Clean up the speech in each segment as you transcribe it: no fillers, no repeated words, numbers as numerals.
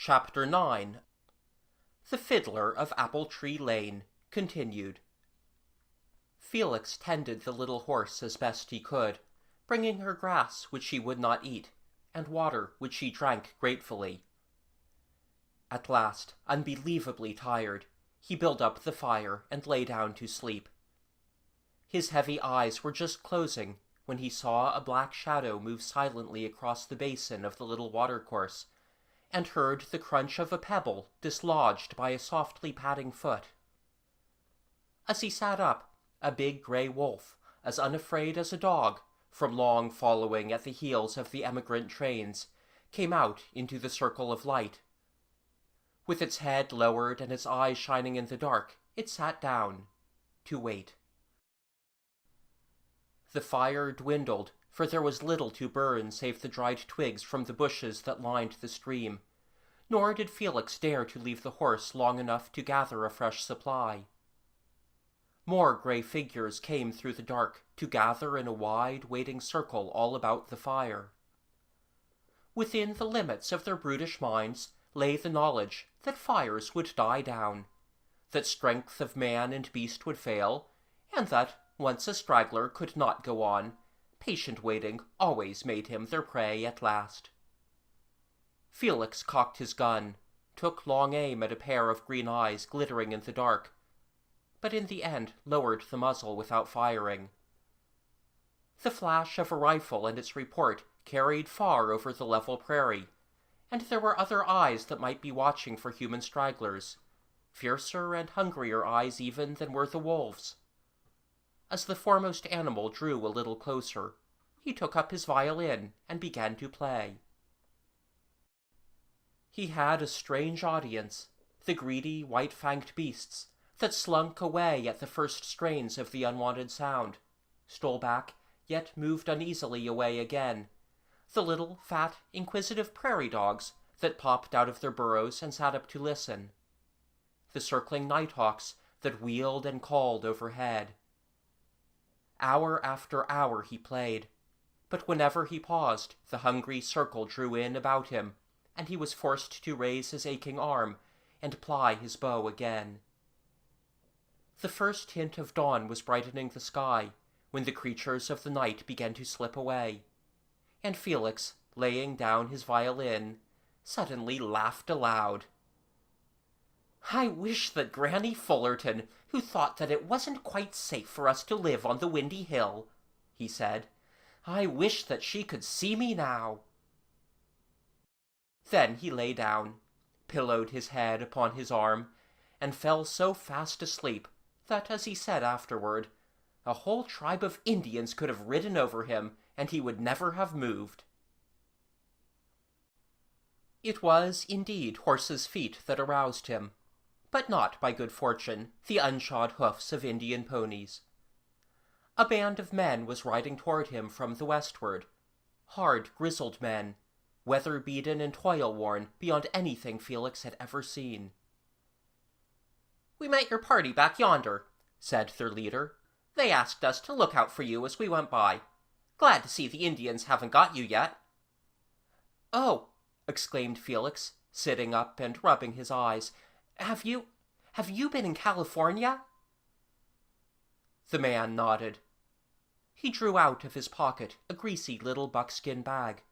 Chapter 9 The Fiddler of Apple Tree Lane, continued. Felix tended the little horse as best he could, bringing her grass which she would not eat, and water which she drank gratefully. At last, unbelievably tired, he built up the fire and lay down to sleep. His heavy eyes were just closing when he saw a black shadow move silently across the basin of the little watercourse, and heard the crunch of a pebble dislodged by a softly padding foot. As he sat up, a big gray wolf, as unafraid as a dog, from long following at the heels of the emigrant trains, came out into the circle of light. With its head lowered and its eyes shining in the dark, it sat down to wait. The fire dwindled, for there was little to burn save the dried twigs from the bushes that lined the stream, nor did Felix dare to leave the horse long enough to gather a fresh supply. More gray figures came through the dark to gather in a wide, waiting circle all about the fire. Within the limits of their brutish minds lay the knowledge that fires would die down, that strength of man and beast would fail, and that, once a straggler could not go on, patient waiting always made him their prey at last. Felix cocked his gun, took long aim at a pair of green eyes glittering in the dark, but in the end lowered the muzzle without firing. The flash of a rifle and its report carried far over the level prairie, and there were other eyes that might be watching for human stragglers, fiercer and hungrier eyes even than were the wolves. As the foremost animal drew a little closer, he took up his violin and began to play. He had a strange audience, the greedy, white-fanged beasts, that slunk away at the first strains of the unwanted sound, stole back, yet moved uneasily away again, the little, fat, inquisitive prairie dogs that popped out of their burrows and sat up to listen, the circling nighthawks that wheeled and called overhead. Hour after hour he played, but whenever he paused, the hungry circle drew in about him, and he was forced to raise his aching arm and ply his bow again. The first hint of dawn was brightening the sky when the creatures of the night began to slip away, and Felix, laying down his violin, suddenly laughed aloud. "I wish that Granny Fullerton, who thought that it wasn't quite safe for us to live on the windy hill," he said, "I wish that she could see me now." Then he lay down, pillowed his head upon his arm, and fell so fast asleep that, as he said afterward, a whole tribe of Indians could have ridden over him, and he would never have moved. It was, indeed, horses' feet that aroused him, but not, by good fortune, the unshod hoofs of Indian ponies. A band of men was riding toward him from the westward, hard, grizzled men, weather-beaten and toil-worn beyond anything Felix had ever seen. "We met your party back yonder," said their leader. "They asked us to look out for you as we went by. Glad to see the Indians haven't got you yet." "Oh," exclaimed Felix, sitting up and rubbing his eyes. Have you been in California?" The man nodded. He drew out of his pocket a greasy little buckskin bag,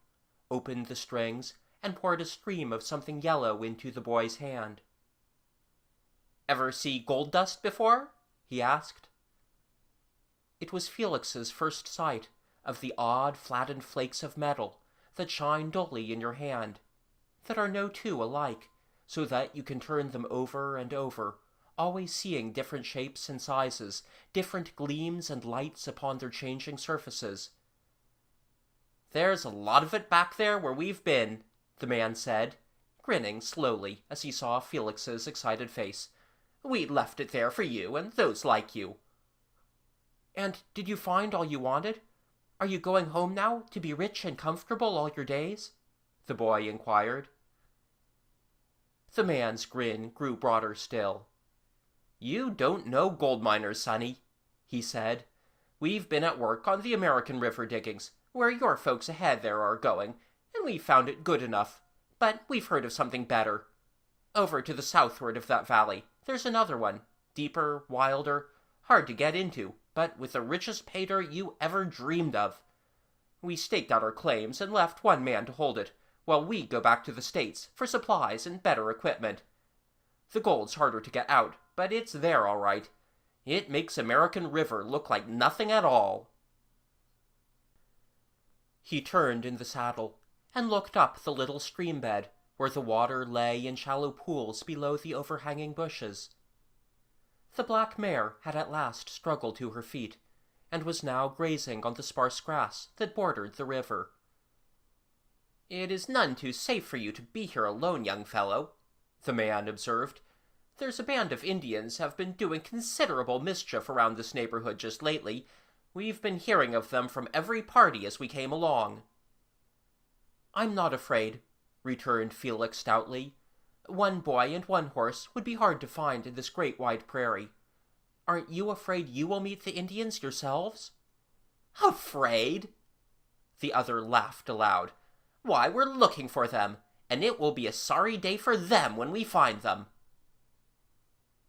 opened the strings, and poured a stream of something yellow into the boy's hand. "Ever see gold dust before?" he asked. It was Felix's first sight of the odd flattened flakes of metal that shine dully in your hand, that are no two alike, so that you can turn them over and over, always seeing different shapes and sizes, different gleams and lights upon their changing surfaces. "There's a lot of it back there where we've been," the man said, grinning slowly as he saw Felix's excited face. "We left it there for you and those like you." "And did you find all you wanted? Are you going home now to be rich and comfortable all your days?" the boy inquired. The man's grin grew broader still. "You don't know gold miners, sonny," he said. "We've been at work on the American river diggings, where your folks ahead there are going, and we found it good enough. But we've heard of something better. Over to the southward of that valley, there's another one, deeper, wilder, hard to get into, but with the richest pay dirt you ever dreamed of. We staked out our claims and left one man to hold it, while we go back to the States for supplies and better equipment. The gold's harder to get out, but it's there all right. It makes American River look like nothing at all. He turned in the saddle and looked up the little stream bed where the water lay in shallow pools below the overhanging bushes. The black mare had at last struggled to her feet, and was now grazing on the sparse grass that bordered the river. "It is none too safe for you to be here alone, young fellow," the man observed. "There's a band of Indians have been doing considerable mischief around this neighborhood just lately. We've been hearing of them from every party as we came along." "I'm not afraid," returned Felix stoutly. "One boy and one horse would be hard to find in this great wide prairie. Aren't you afraid you will meet the Indians yourselves?" "Afraid?" The other laughed aloud. "Why, we're looking for them, and it will be a sorry day for them when we find them."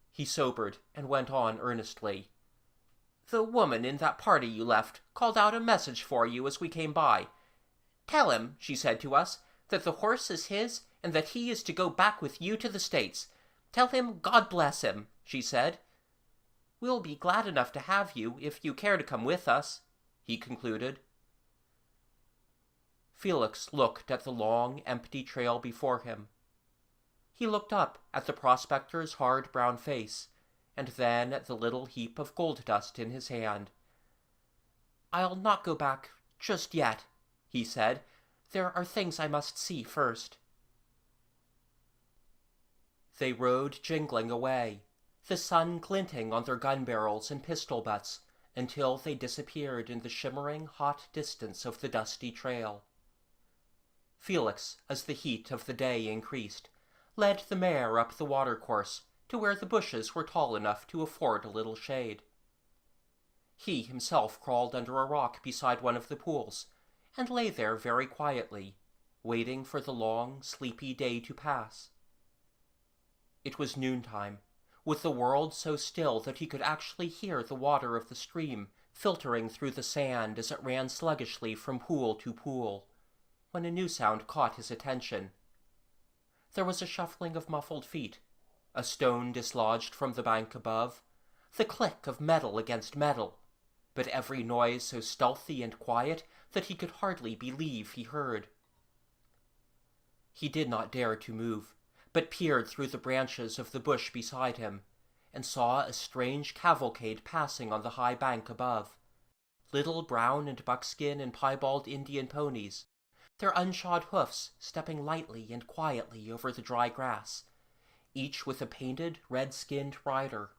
He sobered and went on earnestly. "The woman in that party you left called out a message for you as we came by. 'Tell him,' she said to us, 'that the horse is his and that he is to go back with you to the States. Tell him God bless him,' she said. 'We'll be glad enough to have you if you care to come with us,' he concluded." Felix looked at the long, empty trail before him. He looked up at the prospector's hard brown face, and then at the little heap of gold dust in his hand. "I'll not go back just yet," he said. "There are things I must see first." They rode jingling away, the sun glinting on their gun barrels and pistol butts, until they disappeared in the shimmering, hot distance of the dusty trail. Felix, as the heat of the day increased, led the mare up the watercourse to where the bushes were tall enough to afford a little shade. He himself crawled under a rock beside one of the pools, and lay there very quietly, waiting for the long, sleepy day to pass. It was noontime, with the world so still that he could actually hear the water of the stream filtering through the sand as it ran sluggishly from pool to pool, when a new sound caught his attention. There was a shuffling of muffled feet, a stone dislodged from the bank above, the click of metal against metal, but every noise so stealthy and quiet that he could hardly believe he heard. He did not dare to move, but peered through the branches of the bush beside him, and saw a strange cavalcade passing on the high bank above. Little brown and buckskin and piebald Indian ponies, their unshod hoofs stepping lightly and quietly over the dry grass, each with a painted, red-skinned rider,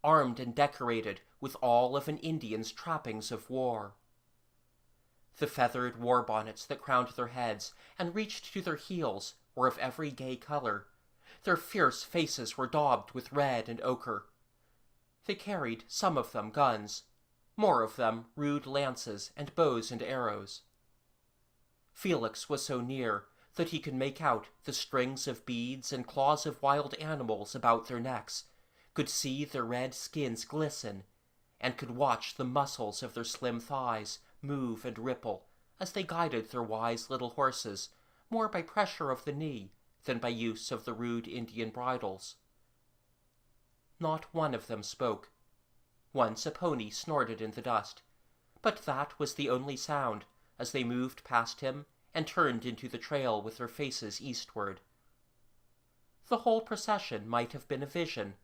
armed and decorated with all of an Indian's trappings of war. The feathered war bonnets that crowned their heads and reached to their heels were of every gay color. Their fierce faces were daubed with red and ochre. They carried, some of them, guns, more of them rude lances and bows and arrows. Felix was so near that he could make out the strings of beads and claws of wild animals about their necks, could see their red skins glisten, and could watch the muscles of their slim thighs move and ripple as they guided their wise little horses, more by pressure of the knee than by use of the rude Indian bridles. Not one of them spoke. Once a pony snorted in the dust, but that was the only sound as they moved past him and turned into the trail with their faces eastward. The whole procession might have been a vision,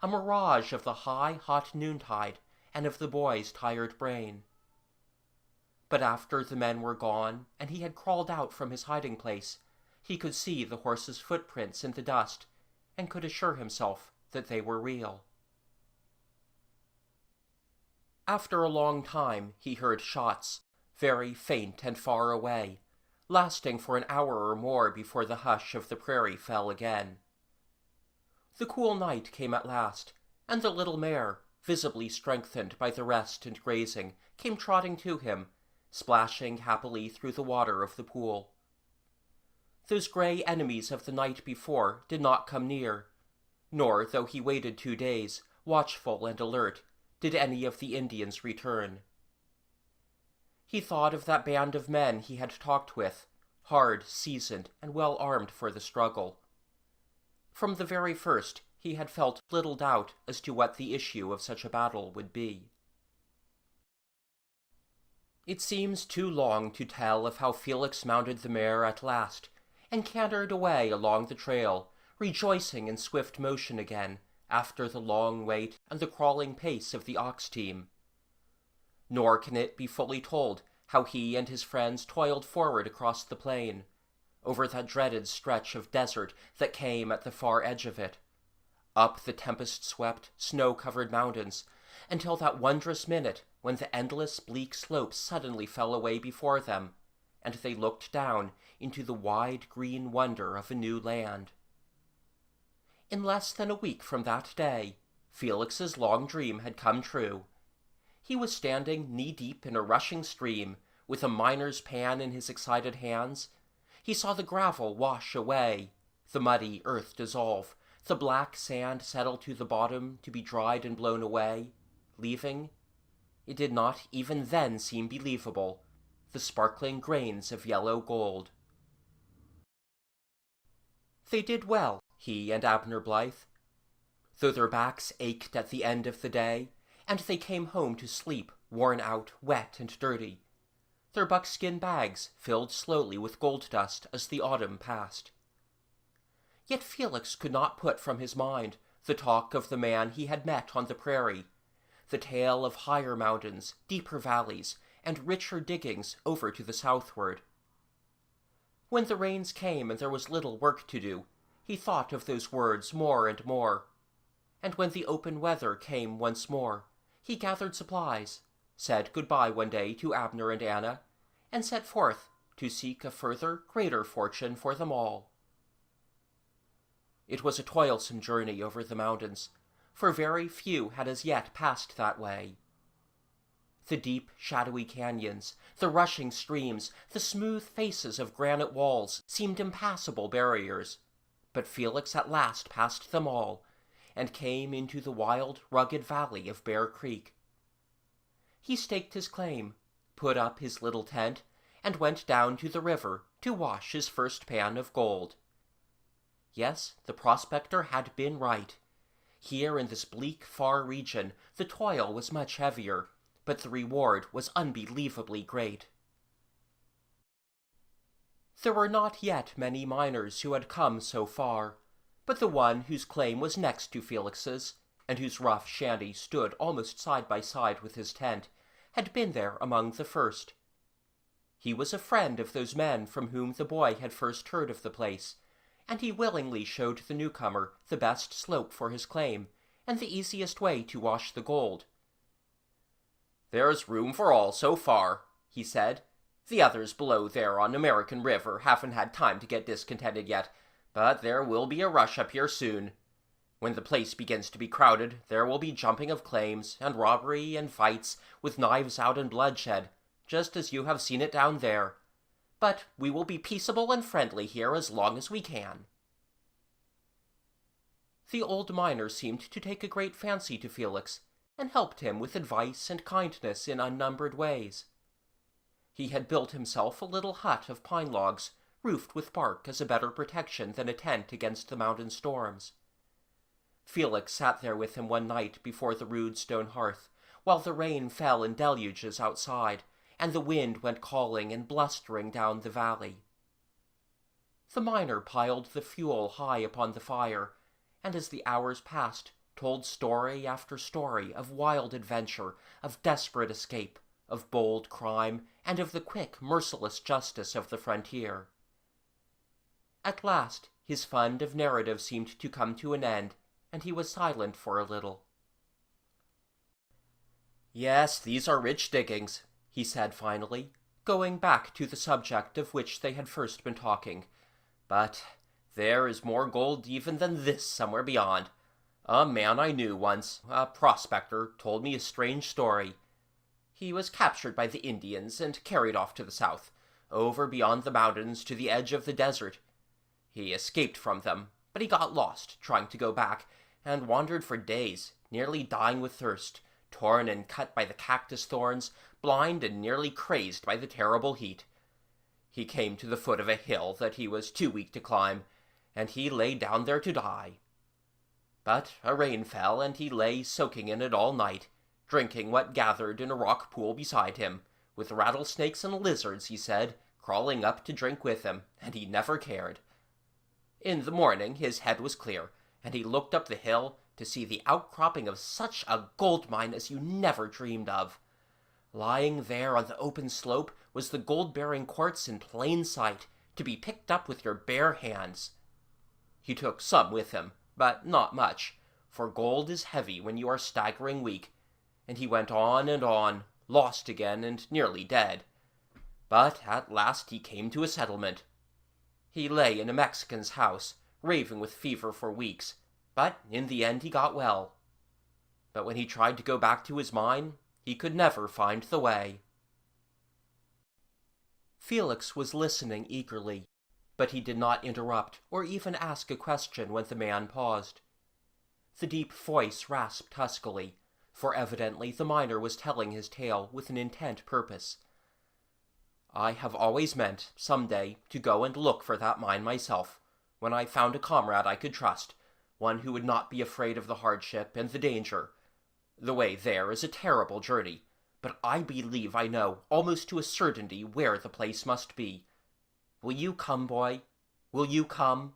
a mirage of the high, hot noontide and of the boy's tired brain. But after the men were gone and he had crawled out from his hiding place, he could see the horse's footprints in the dust and could assure himself that they were real. After a long time he heard shots, very faint and far away, lasting for an hour or more before the hush of the prairie fell again. The cool night came at last, and the little mare, visibly strengthened by the rest and grazing, came trotting to him, splashing happily through the water of the pool. Those gray enemies of the night before did not come near, nor, though he waited 2 days, watchful and alert, did any of the Indians return. He thought of that band of men he had talked with, hard, seasoned, and well armed for the struggle. From the very first, he had felt little doubt as to what the issue of such a battle would be. It seems too long to tell of how Felix mounted the mare at last, and cantered away along the trail, rejoicing in swift motion again, after the long wait and the crawling pace of the ox-team. Nor can it be fully told how he and his friends toiled forward across the plain, over that dreaded stretch of desert that came at the far edge of it, up the tempest-swept, snow-covered mountains, until that wondrous minute when the endless bleak slopes suddenly fell away before them, and they looked down into the wide green wonder of a new land. In less than a week from that day, Felix's long dream had come true. He was standing knee-deep in a rushing stream, with a miner's pan in his excited hands. He saw the gravel wash away, the muddy earth dissolve, the black sand settle to the bottom to be dried and blown away, leaving, it did not even then seem believable, the sparkling grains of yellow gold. They did well, he and Abner Blythe. Though their backs ached at the end of the day, and they came home to sleep, worn out, wet, and dirty, their buckskin bags filled slowly with gold dust as the autumn passed. Yet Felix could not put from his mind the talk of the man he had met on the prairie, the tale of higher mountains, deeper valleys, and richer diggings over to the southward. When the rains came and there was little work to do, he thought of those words more and more, and when the open weather came once more, he gathered supplies, said good-bye one day to Abner and Anna, and set forth to seek a further, greater fortune for them all. It was a toilsome journey over the mountains, for very few had as yet passed that way. The deep, shadowy canyons, the rushing streams, the smooth faces of granite walls seemed impassable barriers, but Felix at last passed them all, and came into the wild, rugged valley of Bear Creek. He staked his claim, put up his little tent, and went down to the river to wash his first pan of gold. Yes, the prospector had been right. Here in this bleak, far region, the toil was much heavier, but the reward was unbelievably great. There were not yet many miners who had come so far, but the one whose claim was next to Felix's, and whose rough shanty stood almost side by side with his tent, had been there among the first. He was a friend of those men from whom the boy had first heard of the place, and he willingly showed the newcomer the best slope for his claim, and the easiest way to wash the gold. "There's room for all so far," he said. "The others below there on American River haven't had time to get discontented yet, but there will be a rush up here soon. When the place begins to be crowded, there will be jumping of claims, and robbery, and fights, with knives out and bloodshed, just as you have seen it down there. But we will be peaceable and friendly here as long as we can." The old miner seemed to take a great fancy to Felix, and helped him with advice and kindness in unnumbered ways. He had built himself a little hut of pine logs, roofed with bark as a better protection than a tent against the mountain storms. Felix sat there with him one night before the rude stone hearth, while the rain fell in deluges outside, and the wind went calling and blustering down the valley. The miner piled the fuel high upon the fire, and as the hours passed, told story after story of wild adventure, of desperate escape, of bold crime, and of the quick, merciless justice of the frontier. At last his fund of narrative seemed to come to an end, and he was silent for a little. "Yes, these are rich diggings," he said finally, going back to the subject of which they had first been talking. "But there is more gold even than this somewhere beyond. A man I knew once, a prospector, told me a strange story. He was captured by the Indians and carried off to the south, over beyond the mountains to the edge of the desert, He escaped from them, but he got lost trying to go back, and wandered for days, nearly dying with thirst, torn and cut by the cactus thorns, blind and nearly crazed by the terrible heat. He came to the foot of a hill that he was too weak to climb, and he lay down there to die. But a rain fell, and he lay soaking in it all night, drinking what gathered in a rock pool beside him, with rattlesnakes and lizards, he said, crawling up to drink with him, and he never cared. In the morning his head was clear, and he looked up the hill to see the outcropping of such a gold mine as you never dreamed of. Lying there on the open slope was the gold-bearing quartz in plain sight, to be picked up with your bare hands. He took some with him, but not much, for gold is heavy when you are staggering weak, and he went on, lost again and nearly dead. But at last he came to a settlement. He lay in a Mexican's house, raving with fever for weeks, but in the end he got well. But when he tried to go back to his mine, he could never find the way. Felix was listening eagerly, but he did not interrupt or even ask a question when the man paused. The deep voice rasped huskily, for evidently the miner was telling his tale with an intent purpose. I have always meant, some day, to go and look for that mine myself, when I found a comrade I could trust, one who would not be afraid of the hardship and the danger. The way there is a terrible journey, but I believe I know, almost to a certainty, where the place must be. Will you come, boy? Will you come?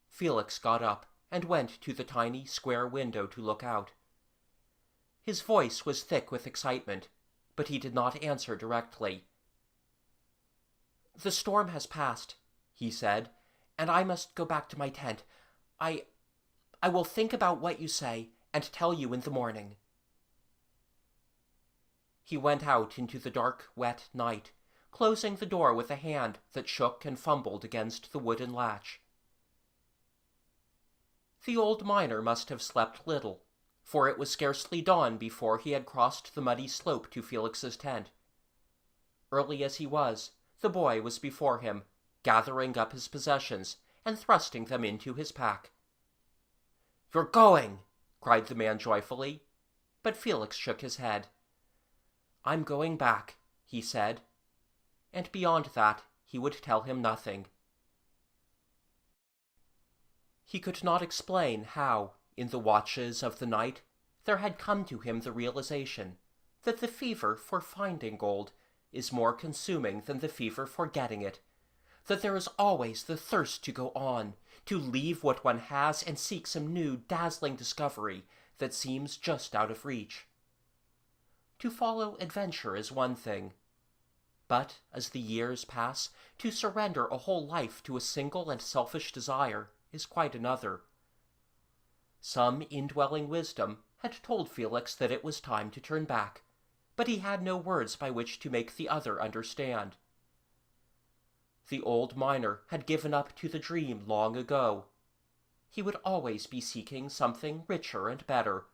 Felix got up and went to the tiny square window to look out. His voice was thick with excitement, but he did not answer directly. The storm has passed, he said, and I must go back to my tent. I will think about what you say and tell you in the morning. He went out into the dark, wet night, closing the door with a hand that shook and fumbled against the wooden latch. The old miner must have slept little, for it was scarcely dawn before he had crossed the muddy slope to Felix's tent. Early as he was, the boy was before him, gathering up his possessions and thrusting them into his pack. "You're going!" cried the man joyfully, but Felix shook his head. "I'm going back," he said, and beyond that he would tell him nothing. He could not explain how, in the watches of the night, there had come to him the realization that the fever for finding gold is more consuming than the fever for getting it, that there is always the thirst to go on, to leave what one has and seek some new, dazzling discovery that seems just out of reach. To follow adventure is one thing, but as the years pass, to surrender a whole life to a single and selfish desire is quite another. Some indwelling wisdom had told Felix that it was time to turn back, but he had no words by which to make the other understand. The old miner had given up to the dream long ago. He would always be seeking something richer and better,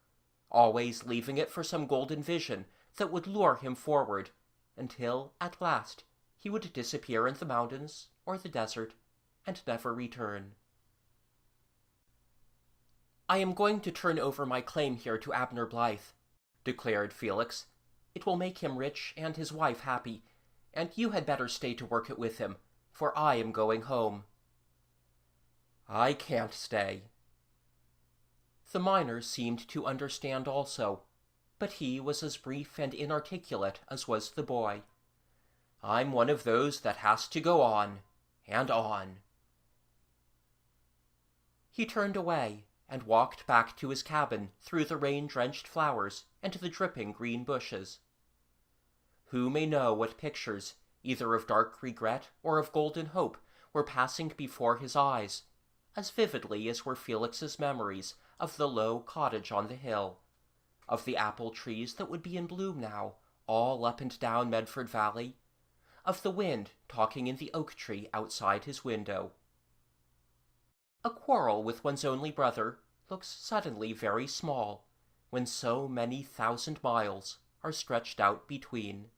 always leaving it for some golden vision that would lure him forward, until, at last, he would disappear in the mountains or the desert and never return. "I am going to turn over my claim here to Abner Blythe," declared Felix. "It will make him rich and his wife happy, and you had better stay to work it with him, for I am going home." "I can't stay." The miner seemed to understand also, but he was as brief and inarticulate as was the boy. "I'm one of those that has to go on, and on." He turned away and walked back to his cabin through the rain-drenched flowers and the dripping green bushes. Who may know what pictures, either of dark regret or of golden hope, were passing before his eyes, as vividly as were Felix's memories of the low cottage on the hill, of the apple trees that would be in bloom now, all up and down Medford Valley, of the wind talking in the oak tree outside his window. A quarrel with one's only brother looks suddenly very small when so many thousand miles are stretched out between.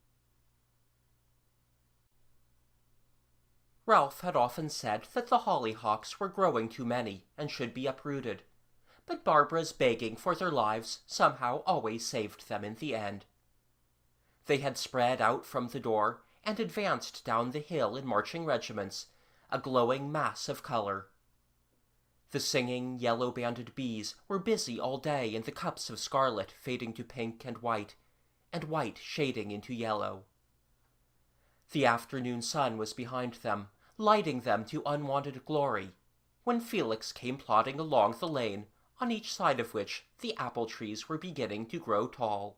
Ralph had often said that the hollyhocks were growing too many and should be uprooted, but Barbara's begging for their lives somehow always saved them in the end. They had spread out from the door and advanced down the hill in marching regiments, a glowing mass of color. The singing, yellow-banded bees were busy all day in the cups of scarlet fading to pink and white shading into yellow. The afternoon sun was behind them, lighting them to unwonted glory, when Felix came plodding along the lane, on each side of which the apple trees were beginning to grow tall.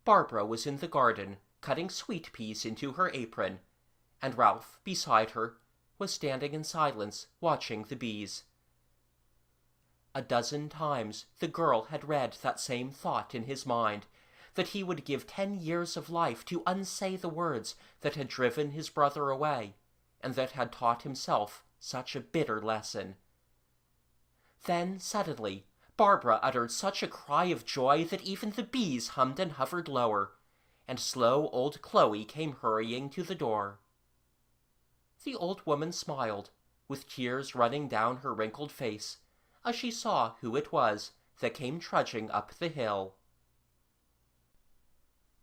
Barbara was in the garden, cutting sweet peas into her apron, and Ralph, beside her, was standing in silence, watching the bees. A dozen times the girl had read that same thought in his mind, that he would give 10 years of life to unsay the words that had driven his brother away, and that had taught himself such a bitter lesson. Then, suddenly, Barbara uttered such a cry of joy that even the bees hummed and hovered lower, and slow old Chloe came hurrying to the door. The old woman smiled, with tears running down her wrinkled face, as she saw who it was that came trudging up the hill.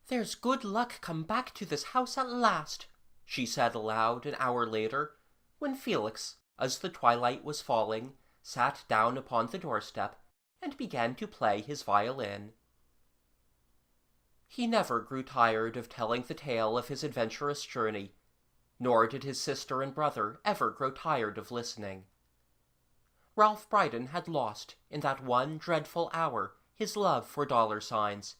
"There's good luck come back to this house at last," she said aloud an hour later, when Felix, as the twilight was falling, sat down upon the doorstep and began to play his violin. He never grew tired of telling the tale of his adventurous journey, nor did his sister and brother ever grow tired of listening. Ralph Brydon had lost, in that one dreadful hour, his love for dollar signs,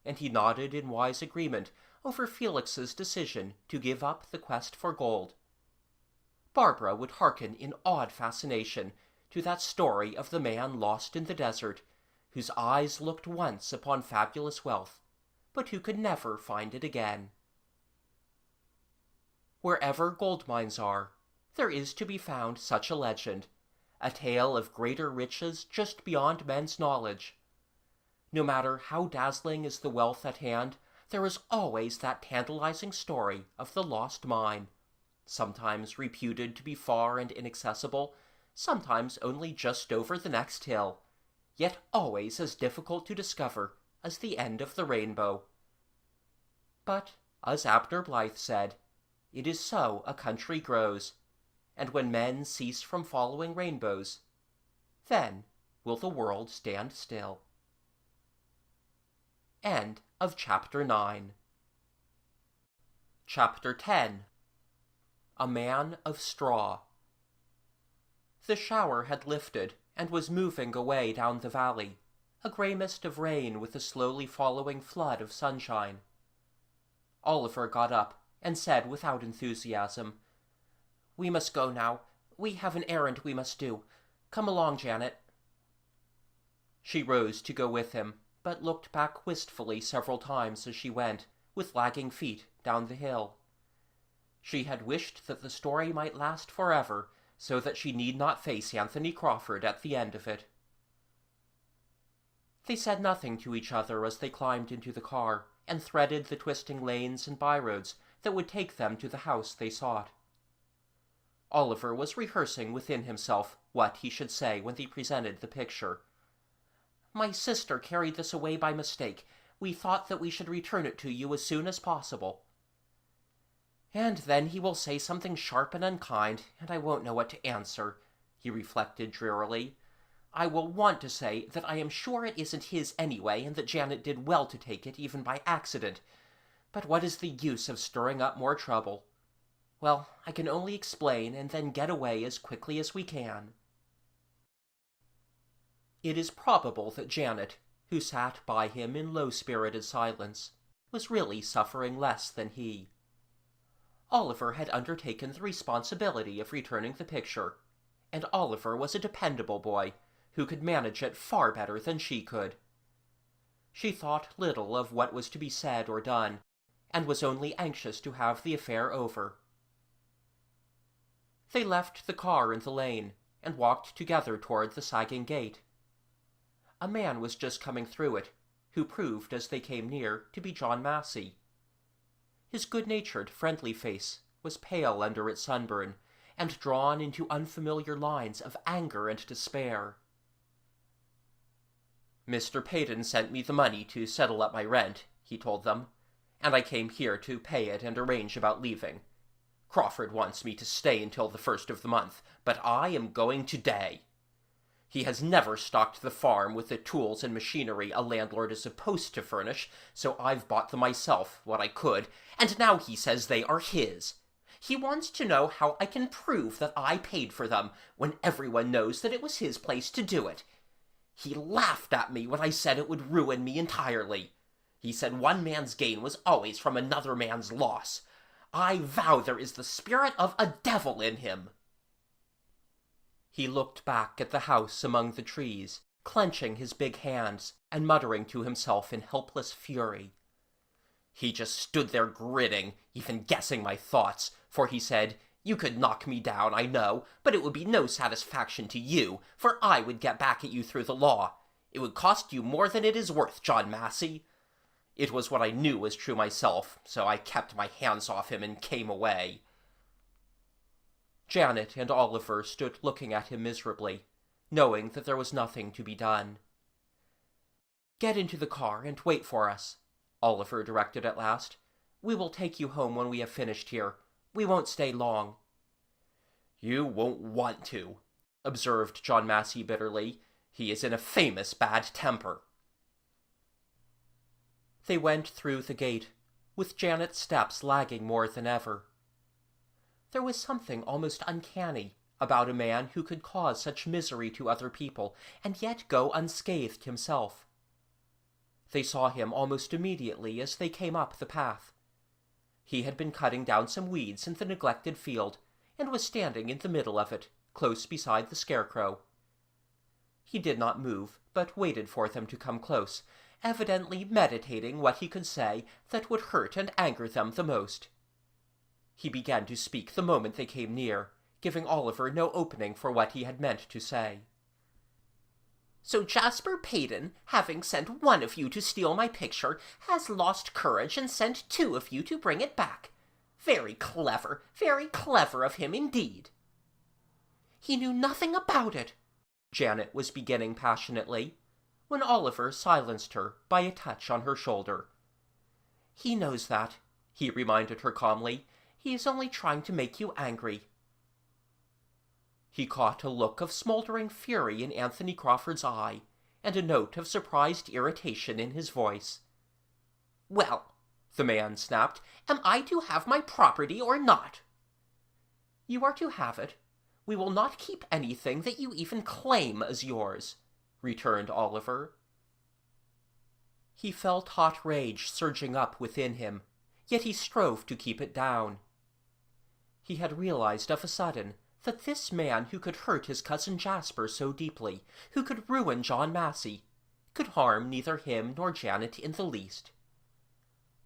and he nodded in wise agreement over Felix's decision to give up the quest for gold. Barbara would hearken in awed fascination to that story of the man lost in the desert, whose eyes looked once upon fabulous wealth, but who could never find it again. Wherever gold mines are, there is to be found such a legend, a tale of greater riches just beyond men's knowledge. No matter how dazzling is the wealth at hand, there is always that tantalizing story of the lost mine, sometimes reputed to be far and inaccessible, sometimes only just over the next hill, yet always as difficult to discover as the end of the rainbow. But, as Abner Blythe said, it is so a country grows, and when men cease from following rainbows, then will the world stand still. End of Chapter 9. Chapter 10. A Man of Straw. The shower had lifted and was moving away down the valley, a grey mist of rain with a slowly following flood of sunshine. Oliver got up and said without enthusiasm, "We must go now. We have an errand we must do. Come along, Janet." She rose to go with him, but looked back wistfully several times as she went, with lagging feet, down the hill. She had wished that the story might last forever, so that she need not face Anthony Crawford at the end of it. They said nothing to each other as they climbed into the car and threaded the twisting lanes and byroads that would take them to the house they sought. Oliver was rehearsing within himself what he should say when they presented the picture. "My sister carried this away by mistake. We thought that we should return it to you as soon as possible." "And then he will say something sharp and unkind, and I won't know what to answer," he reflected drearily. "I will want to say that I am sure it isn't his anyway, and that Janet did well to take it, even by accident. But what is the use of stirring up more trouble? Well, I can only explain, and then get away as quickly as we can." It is probable that Janet, who sat by him in low-spirited silence, was really suffering less than he. Oliver had undertaken the responsibility of returning the picture, and Oliver was a dependable boy, who could manage it far better than she could. She thought little of what was to be said or done, and was only anxious to have the affair over. They left the car in the lane, and walked together toward the sagging gate. A man was just coming through it, who proved, as they came near, to be John Massey. His good-natured, friendly face was pale under its sunburn, and drawn into unfamiliar lines of anger and despair. "Mr. Peyton sent me the money to settle up my rent," he told them, "and I came here to pay it and arrange about leaving. Crawford wants me to stay until the 1st of the month, but I am going today. He has never stocked the farm with the tools and machinery a landlord is supposed to furnish, so I've bought them myself, what I could, and now he says they are his. He wants to know how I can prove that I paid for them, when everyone knows that it was his place to do it. He laughed at me when I said it would ruin me entirely. He said one man's gain was always from another man's loss. I vow there is the spirit of a devil in him." He looked back at the house among the trees, clenching his big hands and muttering to himself in helpless fury. He just stood there grinning, even guessing my thoughts, for he said, "You could knock me down, I know, but it would be no satisfaction to you, for I would get back at you through the law. It would cost you more than it is worth, John Massey." It was what I knew was true myself, so I kept my hands off him and came away. Janet and Oliver stood looking at him miserably, knowing that there was nothing to be done. "Get into the car and wait for us," Oliver directed at last. "We will take you home when we have finished here. We won't stay long." "You won't want to," observed John Massey bitterly. "He is in a famous bad temper." They went through the gate, with Janet's steps lagging more than ever. There was something almost uncanny about a man who could cause such misery to other people and yet go unscathed himself. They saw him almost immediately as they came up the path. He had been cutting down some weeds in the neglected field, and was standing in the middle of it, close beside the scarecrow. He did not move, but waited for them to come close, evidently meditating what he could say that would hurt and anger them the most. He began to speak the moment they came near, giving Oliver no opening for what he had meant to say. "So Jasper Peyton, having sent one of you to steal my picture, has lost courage and sent 2 of you to bring it back. Very clever of him indeed." "He knew nothing about it," Janet was beginning passionately, when Oliver silenced her by a touch on her shoulder. "He knows that," he reminded her calmly. "He is only trying to make you angry." He caught a look of smoldering fury in Anthony Crawford's eye, and a note of surprised irritation in his voice. "Well," the man snapped, "am I to have my property or not?" "You are to have it. We will not keep anything that you even claim as yours," returned Oliver. He felt hot rage surging up within him, yet he strove to keep it down. He had realized of a sudden that this man who could hurt his cousin Jasper so deeply, who could ruin John Massey, could harm neither him nor Janet in the least.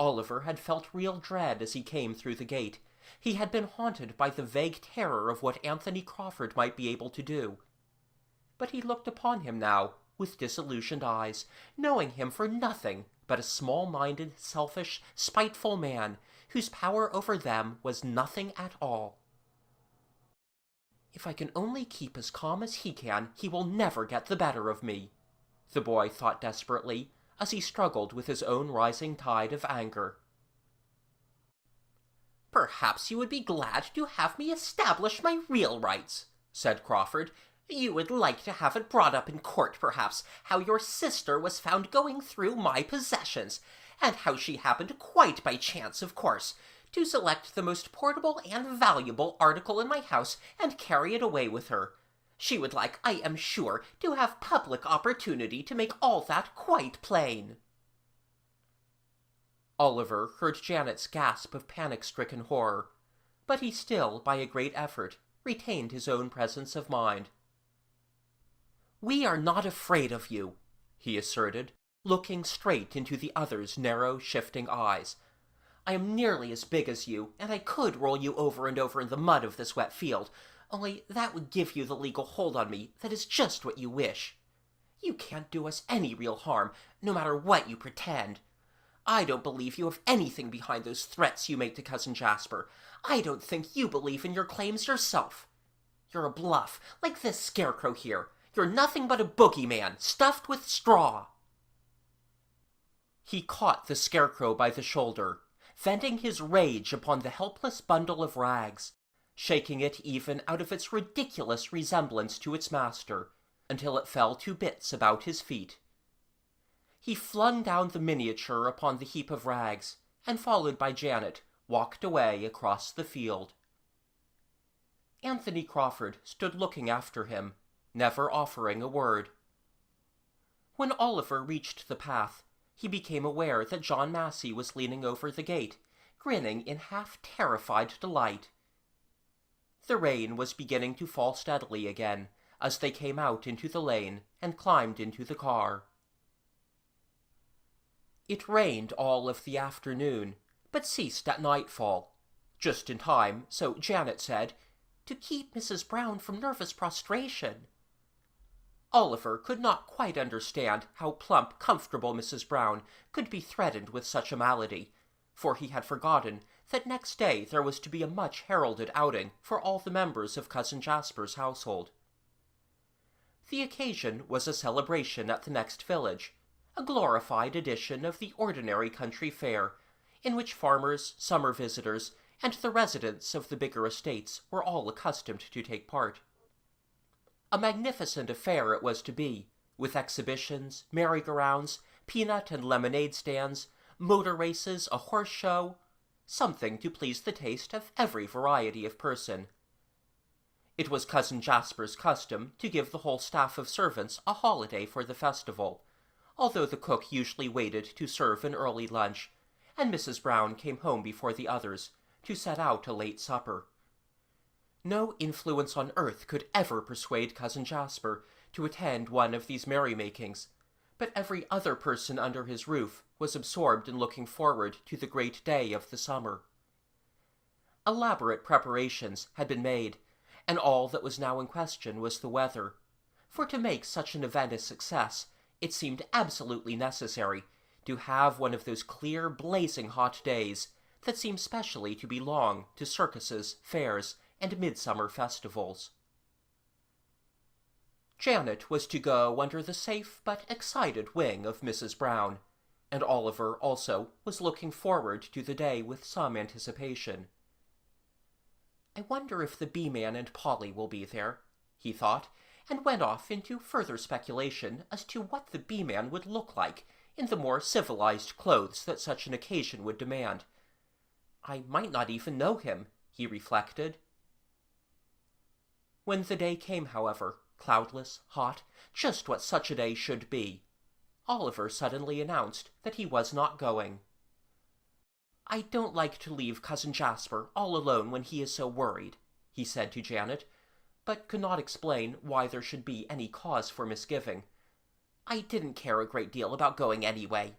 Oliver had felt real dread as he came through the gate. He had been haunted by the vague terror of what Anthony Crawford might be able to do. But he looked upon him now with disillusioned eyes, knowing him for nothing but a small-minded, selfish, spiteful man, whose power over them was nothing at all. "If I can only keep as calm as he can, he will never get the better of me," the boy thought desperately, as he struggled with his own rising tide of anger. "Perhaps you would be glad to have me establish my real rights," said Crawford. "You would like to have it brought up in court, perhaps, how your sister was found going through my possessions, and how she happened, quite by chance, of course, to select the most portable and valuable article in my house and carry it away with her. She would like, I am sure, to have public opportunity to make all that quite plain." Oliver heard Janet's gasp of panic-stricken horror, but he still, by a great effort, retained his own presence of mind. "We are not afraid of you," he asserted, looking straight into the other's narrow, shifting eyes. "I am nearly as big as you, and I could roll you over and over in the mud of this wet field, only that would give you the legal hold on me that is just what you wish. You can't do us any real harm, no matter what you pretend. I don't believe you have anything behind those threats you make to Cousin Jasper. I don't think you believe in your claims yourself. You're a bluff, like this scarecrow here. You're nothing but a boogeyman, stuffed with straw." He caught the scarecrow by the shoulder, venting his rage upon the helpless bundle of rags, shaking it even out of its ridiculous resemblance to its master, until it fell to bits about his feet. He flung down the miniature upon the heap of rags, and followed by Janet, walked away across the field. Anthony Crawford stood looking after him, never offering a word. When Oliver reached the path, he became aware that John Massey was leaning over the gate, grinning in half-terrified delight. The rain was beginning to fall steadily again as they came out into the lane and climbed into the car. It rained all of the afternoon, but ceased at nightfall, just in time, so Janet said, to keep Mrs. Brown from nervous prostration. Oliver could not quite understand how plump, comfortable Mrs. Brown could be threatened with such a malady, for he had forgotten that next day there was to be a much heralded outing for all the members of Cousin Jasper's household. The occasion was a celebration at the next village, a glorified edition of the ordinary country fair, in which farmers, summer visitors, and the residents of the bigger estates were all accustomed to take part. A magnificent affair it was to be, with exhibitions, merry-go-rounds, peanut and lemonade stands, motor races, a horse show, something to please the taste of every variety of person. It was Cousin Jasper's custom to give the whole staff of servants a holiday for the festival, although the cook usually waited to serve an early lunch, and Mrs. Brown came home before the others, to set out a late supper. No influence on earth could ever persuade Cousin Jasper to attend one of these merrymakings, but every other person under his roof was absorbed in looking forward to the great day of the summer. Elaborate preparations had been made, and all that was now in question was the weather, for to make such an event a success, it seemed absolutely necessary to have one of those clear, blazing hot days that seem specially to belong to circuses, fairs, and midsummer festivals. Janet was to go under the safe but excited wing of Mrs. Brown, and Oliver also was looking forward to the day with some anticipation. "I wonder if the Bee-Man and Polly will be there," he thought, and went off into further speculation as to what the Bee-Man would look like in the more civilized clothes that such an occasion would demand. "I might not even know him," he reflected. When the day came, however, cloudless, hot, just what such a day should be, Oliver suddenly announced that he was not going. "I don't like to leave Cousin Jasper all alone when he is so worried," he said to Janet, but could not explain why there should be any cause for misgiving. "I didn't care a great deal about going anyway."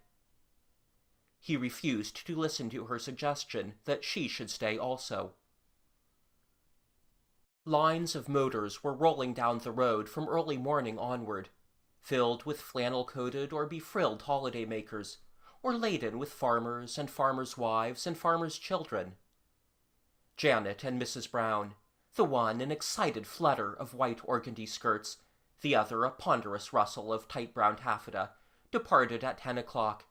He refused to listen to her suggestion that she should stay also. Lines of motors were rolling down the road from early morning onward, filled with flannel-coated or befrilled holiday-makers, or laden with farmers and farmers' wives and farmers' children. Janet and Mrs. Brown, the one an excited flutter of white organdy skirts, the other a ponderous rustle of tight brown taffeta, departed at 10 o'clock,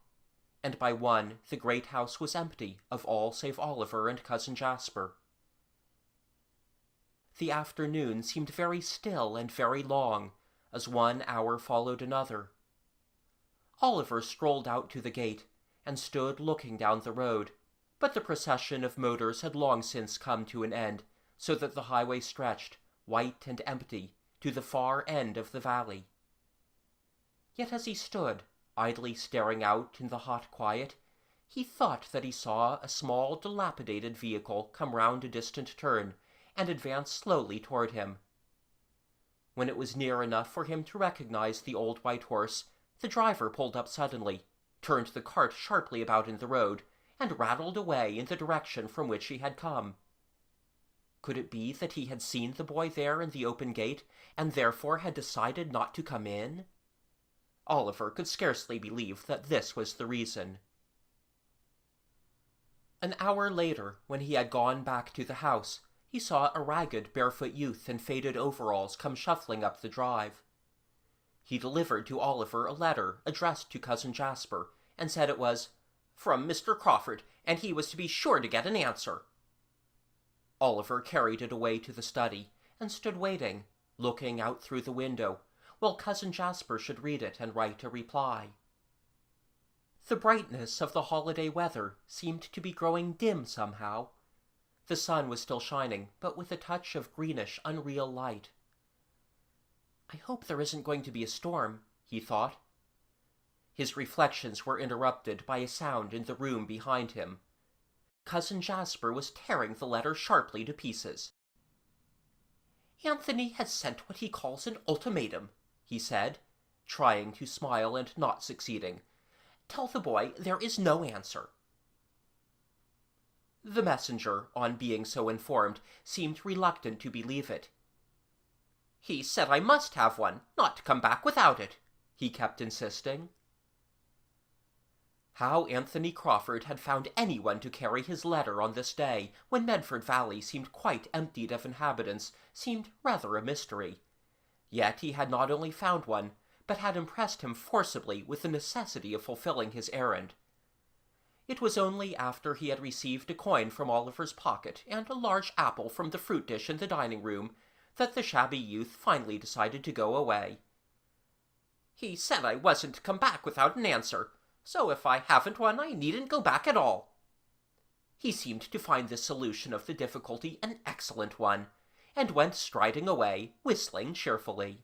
and by 1 the great house was empty of all save Oliver and Cousin Jasper. The afternoon seemed very still and very long, as 1 hour followed another. Oliver strolled out to the gate, and stood looking down the road, but the procession of motors had long since come to an end, so that the highway stretched, white and empty, to the far end of the valley. Yet as he stood, idly staring out in the hot quiet, he thought that he saw a small, dilapidated vehicle come round a distant turn, and advance slowly toward him. When it was near enough for him to recognize the old white horse, the driver pulled up suddenly, turned the cart sharply about in the road, and rattled away in the direction from which he had come. Could it be that he had seen the boy there in the open gate, and therefore had decided not to come in? Oliver could scarcely believe that this was the reason. An hour later, when he had gone back to the house, he saw a ragged, barefoot youth in faded overalls come shuffling up the drive. He delivered to Oliver a letter addressed to Cousin Jasper, and said it was from Mr. Crawford, and he was to be sure to get an answer. Oliver carried it away to the study, and stood waiting, looking out through the window, while Cousin Jasper should read it and write a reply. The brightness of the holiday weather seemed to be growing dim somehow. The sun was still shining, but with a touch of greenish, unreal light. "I hope there isn't going to be a storm," he thought. His reflections were interrupted by a sound in the room behind him. Cousin Jasper was tearing the letter sharply to pieces. "Anthony has sent what he calls an ultimatum," he said, trying to smile and not succeeding. "Tell the boy there is no answer." The messenger, on being so informed, seemed reluctant to believe it. "He said I must have one, not to come back without it," he kept insisting. How Anthony Crawford had found anyone to carry his letter on this day, when Medford Valley seemed quite emptied of inhabitants, seemed rather a mystery. Yet he had not only found one, but had impressed him forcibly with the necessity of fulfilling his errand. It was only after he had received a coin from Oliver's pocket and a large apple from the fruit dish in the dining room that the shabby youth finally decided to go away. "He said I wasn't to come back without an answer, so if I haven't one, I needn't go back at all." He seemed to find this solution of the difficulty an excellent one, and went striding away, whistling cheerfully.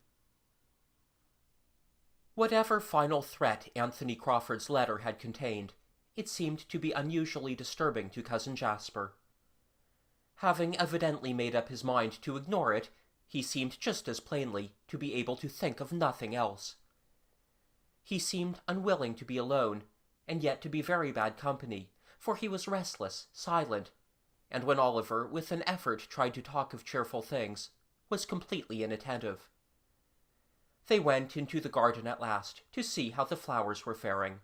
Whatever final threat Anthony Crawford's letter had contained, it seemed to be unusually disturbing to Cousin Jasper. Having evidently made up his mind to ignore it, he seemed just as plainly to be able to think of nothing else. He seemed unwilling to be alone, and yet to be very bad company, for he was restless, silent, and when Oliver with an effort tried to talk of cheerful things, was completely inattentive. They went into the garden at last to see how the flowers were faring.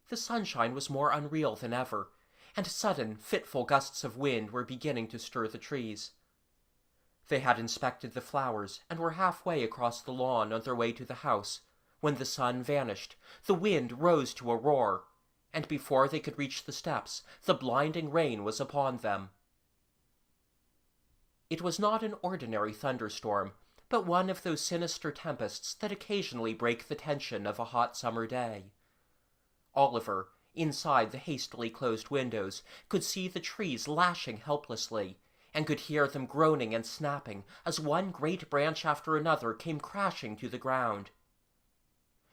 The sunshine was more unreal than ever, and sudden, fitful gusts of wind were beginning to stir the trees. They had inspected the flowers and were halfway across the lawn on their way to the house, when the sun vanished, the wind rose to a roar, and before they could reach the steps, the blinding rain was upon them. It was not an ordinary thunderstorm, but one of those sinister tempests that occasionally break the tension of a hot summer day. Oliver, inside the hastily closed windows, could see the trees lashing helplessly, and could hear them groaning and snapping as one great branch after another came crashing to the ground.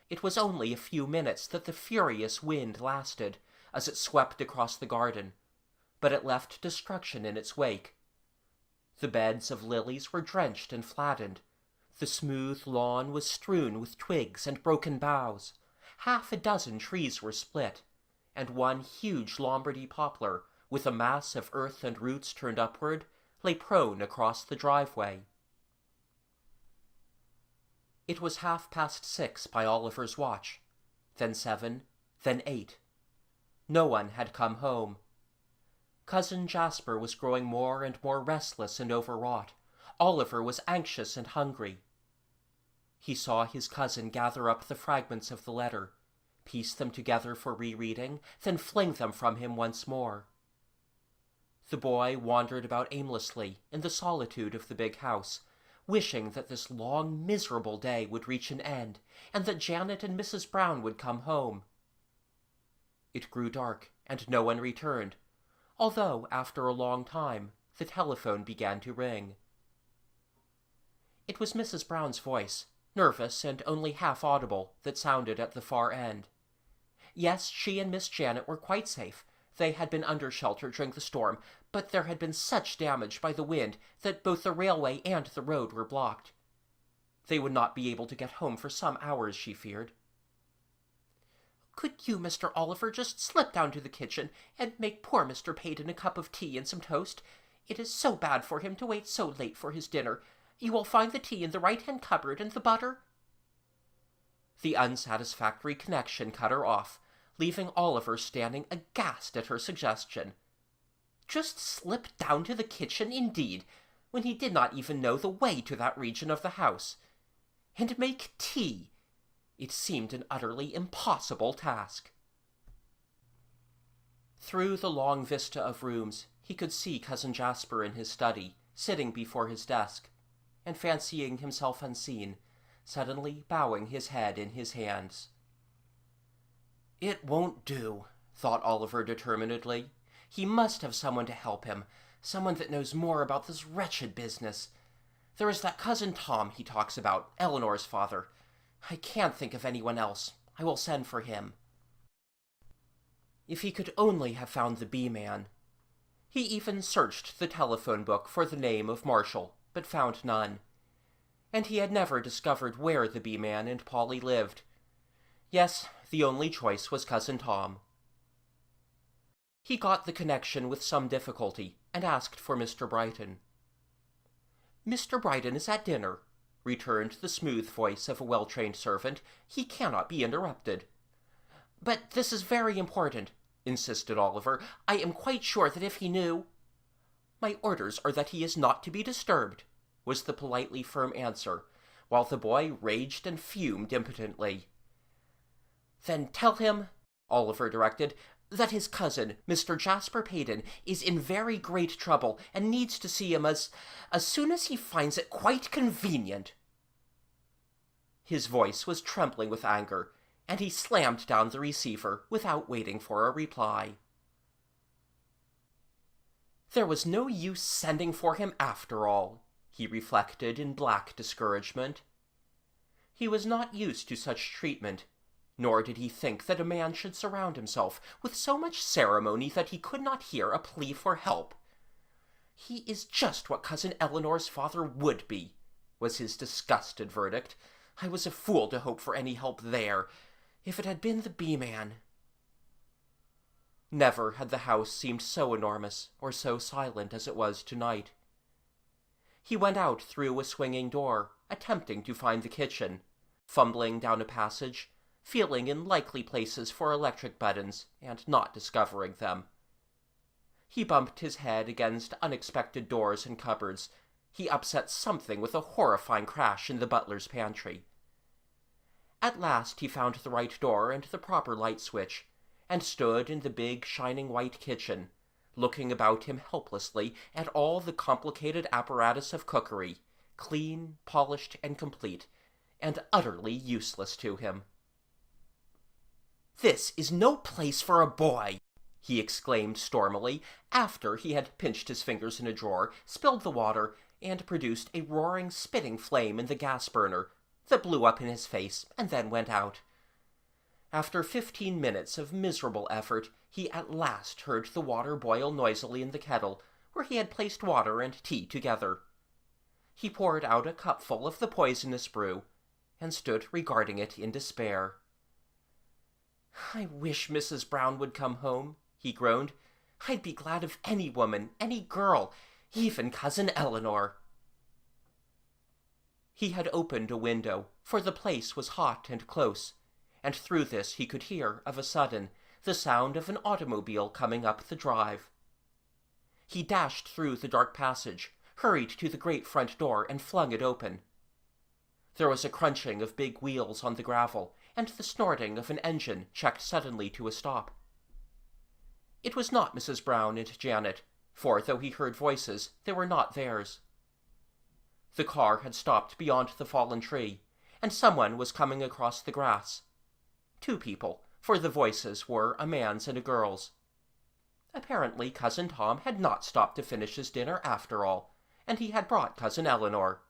It was only a few minutes that the furious wind lasted, as it swept across the garden, but it left destruction in its wake. The beds of lilies were drenched and flattened. The smooth lawn was strewn with twigs and broken boughs. Half a dozen trees were split, and one huge Lombardy poplar, with a mass of earth and roots turned upward, lay prone across the driveway. It was 6:30 by Oliver's watch, then 7, then 8. No one had come home. Cousin Jasper was growing more and more restless and overwrought. Oliver was anxious and hungry. He saw his cousin gather up the fragments of the letter, piece them together for rereading, then fling them from him once more. The boy wandered about aimlessly in the solitude of the big house, wishing that this long, miserable day would reach an end, and that Janet and Mrs. Brown would come home. It grew dark, and no one returned, although, after a long time, the telephone began to ring. It was Mrs. Brown's voice, nervous and only half audible, that sounded at the far end. Yes, she and Miss Janet were quite safe. They had been under shelter during the storm, but there had been such damage by the wind that both the railway and the road were blocked. They would not be able to get home for some hours, she feared. "Could you, Mr. Oliver, just slip down to the kitchen and make poor Mr. Peyton a cup of tea and some toast? It is so bad for him to wait so late for his dinner. You will find the tea in the right-hand cupboard, and the butter." The unsatisfactory connection cut her off, leaving Oliver standing aghast at her suggestion. Just slip down to the kitchen, indeed, when he did not even know the way to that region of the house. And make tea! It seemed an utterly impossible task. Through the long vista of rooms, he could see Cousin Jasper in his study, sitting before his desk, and fancying himself unseen, suddenly bowing his head in his hands. "It won't do," thought Oliver determinedly. "He must have someone to help him, someone that knows more about this wretched business. There is that Cousin Tom he talks about, Eleanor's father. I can't think of anyone else. I will send for him." If he could only have found the bee-man. He even searched the telephone book for the name of Marshall, but found none. And he had never discovered where the bee-man and Polly lived. Yes, the only choice was Cousin Tom. He got the connection with some difficulty, and asked for Mr. Brighton. "Mr. Brighton is at dinner," returned the smooth voice of a well-trained servant. "He cannot be interrupted." "But this is very important," insisted Oliver. "I am quite sure that if he knew—" "My orders are that he is not to be disturbed," was the politely firm answer, while the boy raged and fumed impotently. "Then tell him," Oliver directed, "that his cousin, Mr. Jasper Payden, is in very great trouble and needs to see him as soon as he finds it quite convenient." His voice was trembling with anger, and he slammed down the receiver without waiting for a reply. There was no use sending for him after all, he reflected in black discouragement. He was not used to such treatment, nor did he think that a man should surround himself with so much ceremony that he could not hear a plea for help. "He is just what Cousin Eleanor's father would be," was his disgusted verdict. "I was a fool to hope for any help there. If it had been the bee-man—" Never had the house seemed so enormous or so silent as it was tonight. He went out through a swinging door, attempting to find the kitchen, fumbling down a passage, feeling in likely places for electric buttons, and not discovering them. He bumped his head against unexpected doors and cupboards. He upset something with a horrifying crash in the butler's pantry. At last he found the right door and the proper light switch, and stood in the big, shining white kitchen, looking about him helplessly at all the complicated apparatus of cookery, clean, polished, and complete, and utterly useless to him. "This is no place for a boy!" he exclaimed stormily, after he had pinched his fingers in a drawer, spilled the water, and produced a roaring, spitting flame in the gas-burner that blew up in his face and then went out. After 15 minutes of miserable effort, he at last heard the water boil noisily in the kettle, where he had placed water and tea together. He poured out a cupful of the poisonous brew, and stood regarding it in despair. "I wish Mrs. Brown would come home," he groaned. "I'd be glad of any woman, any girl, even Cousin Eleanor." He had opened a window, for the place was hot and close, and through this he could hear, of a sudden, the sound of an automobile coming up the drive. He dashed through the dark passage, hurried to the great front door, and flung it open. There was a crunching of big wheels on the gravel, and the snorting of an engine checked suddenly to a stop. It was not Mrs. Brown and Janet, for though he heard voices, they were not theirs. The car had stopped beyond the fallen tree, and someone was coming across the grass. 2 people, for the voices were a man's and a girl's. Apparently Cousin Tom had not stopped to finish his dinner after all, and he had brought Cousin Eleanor.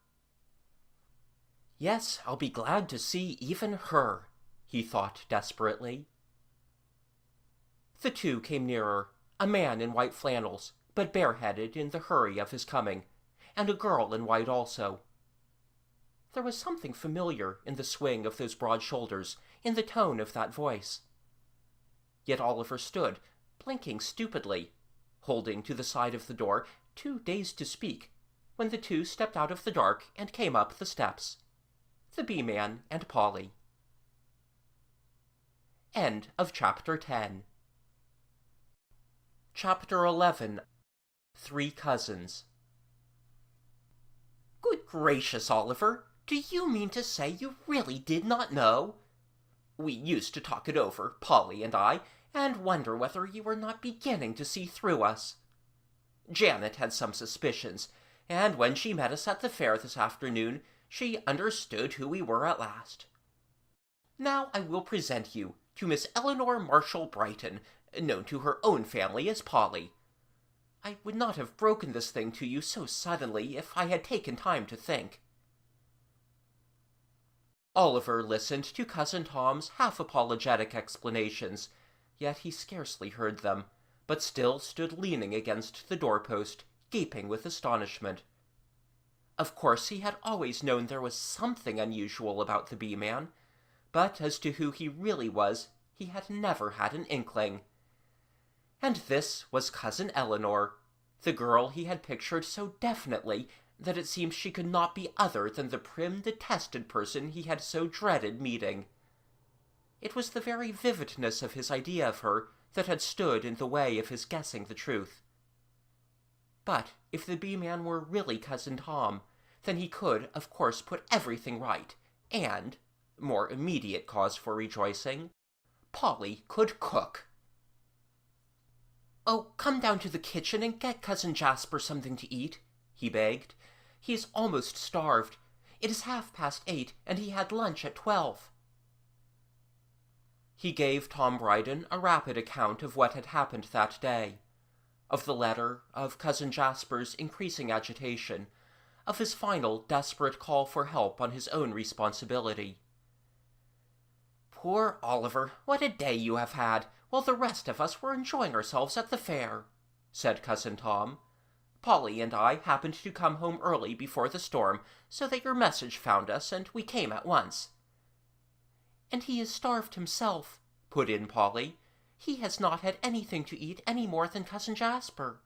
"Yes, I'll be glad to see even her," he thought desperately. The 2 came nearer, a man in white flannels, but bareheaded in the hurry of his coming, and a girl in white also. There was something familiar in the swing of those broad shoulders, in the tone of that voice. Yet Oliver stood, blinking stupidly, holding to the side of the door, too dazed to speak, when the 2 stepped out of the dark and came up the steps. The bee-man and Polly. End of Chapter 10. Chapter 11. 3 Cousins. Good gracious, Oliver, do you mean to say you really did not know? We used to talk it over, Polly and I, and wonder whether you were not beginning to see through us. Janet had some suspicions, and when she met us at the fair this afternoon, she understood who we were at last. Now I will present you to Miss Eleanor Marshall Brighton, known to her own family as Polly. I would not have broken this thing to you so suddenly if I had taken time to think. Oliver listened to Cousin Tom's half-apologetic explanations, yet he scarcely heard them, but still stood leaning against the doorpost, gaping with astonishment. Of course he had always known there was something unusual about the bee-man, but as to who he really was, he had never had an inkling. And this was Cousin Eleanor, the girl he had pictured so definitely that it seemed she could not be other than the prim, detested person he had so dreaded meeting. It was the very vividness of his idea of her that had stood in the way of his guessing the truth. But if the bee-man were really Cousin Tom, then he could, of course, put everything right, and, more immediate cause for rejoicing, Polly could cook. "Oh, come down to the kitchen and get Cousin Jasper something to eat," he begged. "He is almost starved. It is 8:30, and he had lunch at 12. He gave Tom Brydon a rapid account of what had happened that day, of the letter, of Cousin Jasper's increasing agitation, of his final desperate call for help on his own responsibility. "Poor Oliver, what a day you have had, while the rest of us were enjoying ourselves at the fair," said Cousin Tom. "Polly and I happened to come home early before the storm, so that your message found us, and we came at once." "And he is starved himself," put in Polly. "He has not had anything to eat any more than Cousin Jasper."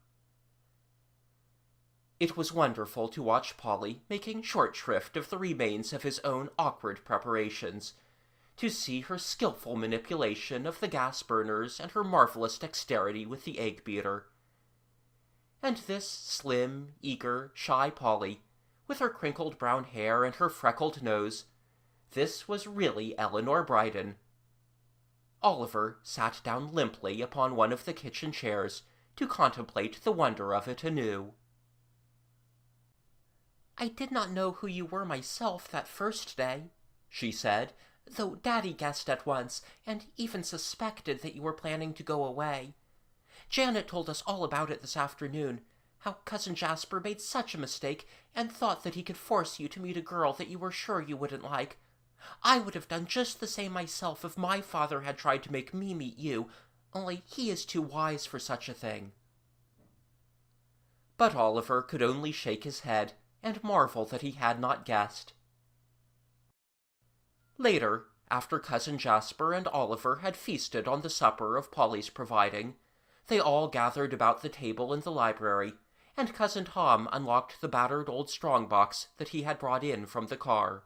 It was wonderful to watch Polly making short shrift of the remains of his own awkward preparations, to see her skilful manipulation of the gas-burners and her marvelous dexterity with the egg-beater. And this slim, eager, shy Polly, with her crinkled brown hair and her freckled nose, this was really Eleanor Brydon. Oliver sat down limply upon one of the kitchen chairs to contemplate the wonder of it anew. "I did not know who you were myself that first day," she said, "though Daddy guessed at once, and even suspected that you were planning to go away. Janet told us all about it this afternoon, how Cousin Jasper made such a mistake and thought that he could force you to meet a girl that you were sure you wouldn't like. I would have done just the same myself if my father had tried to make me meet you, only he is too wise for such a thing." But Oliver could only shake his head and marvel that he had not guessed. Later, after Cousin Jasper and Oliver had feasted on the supper of Polly's providing, they all gathered about the table in the library, and Cousin Tom unlocked the battered old strong-box that he had brought in from the car.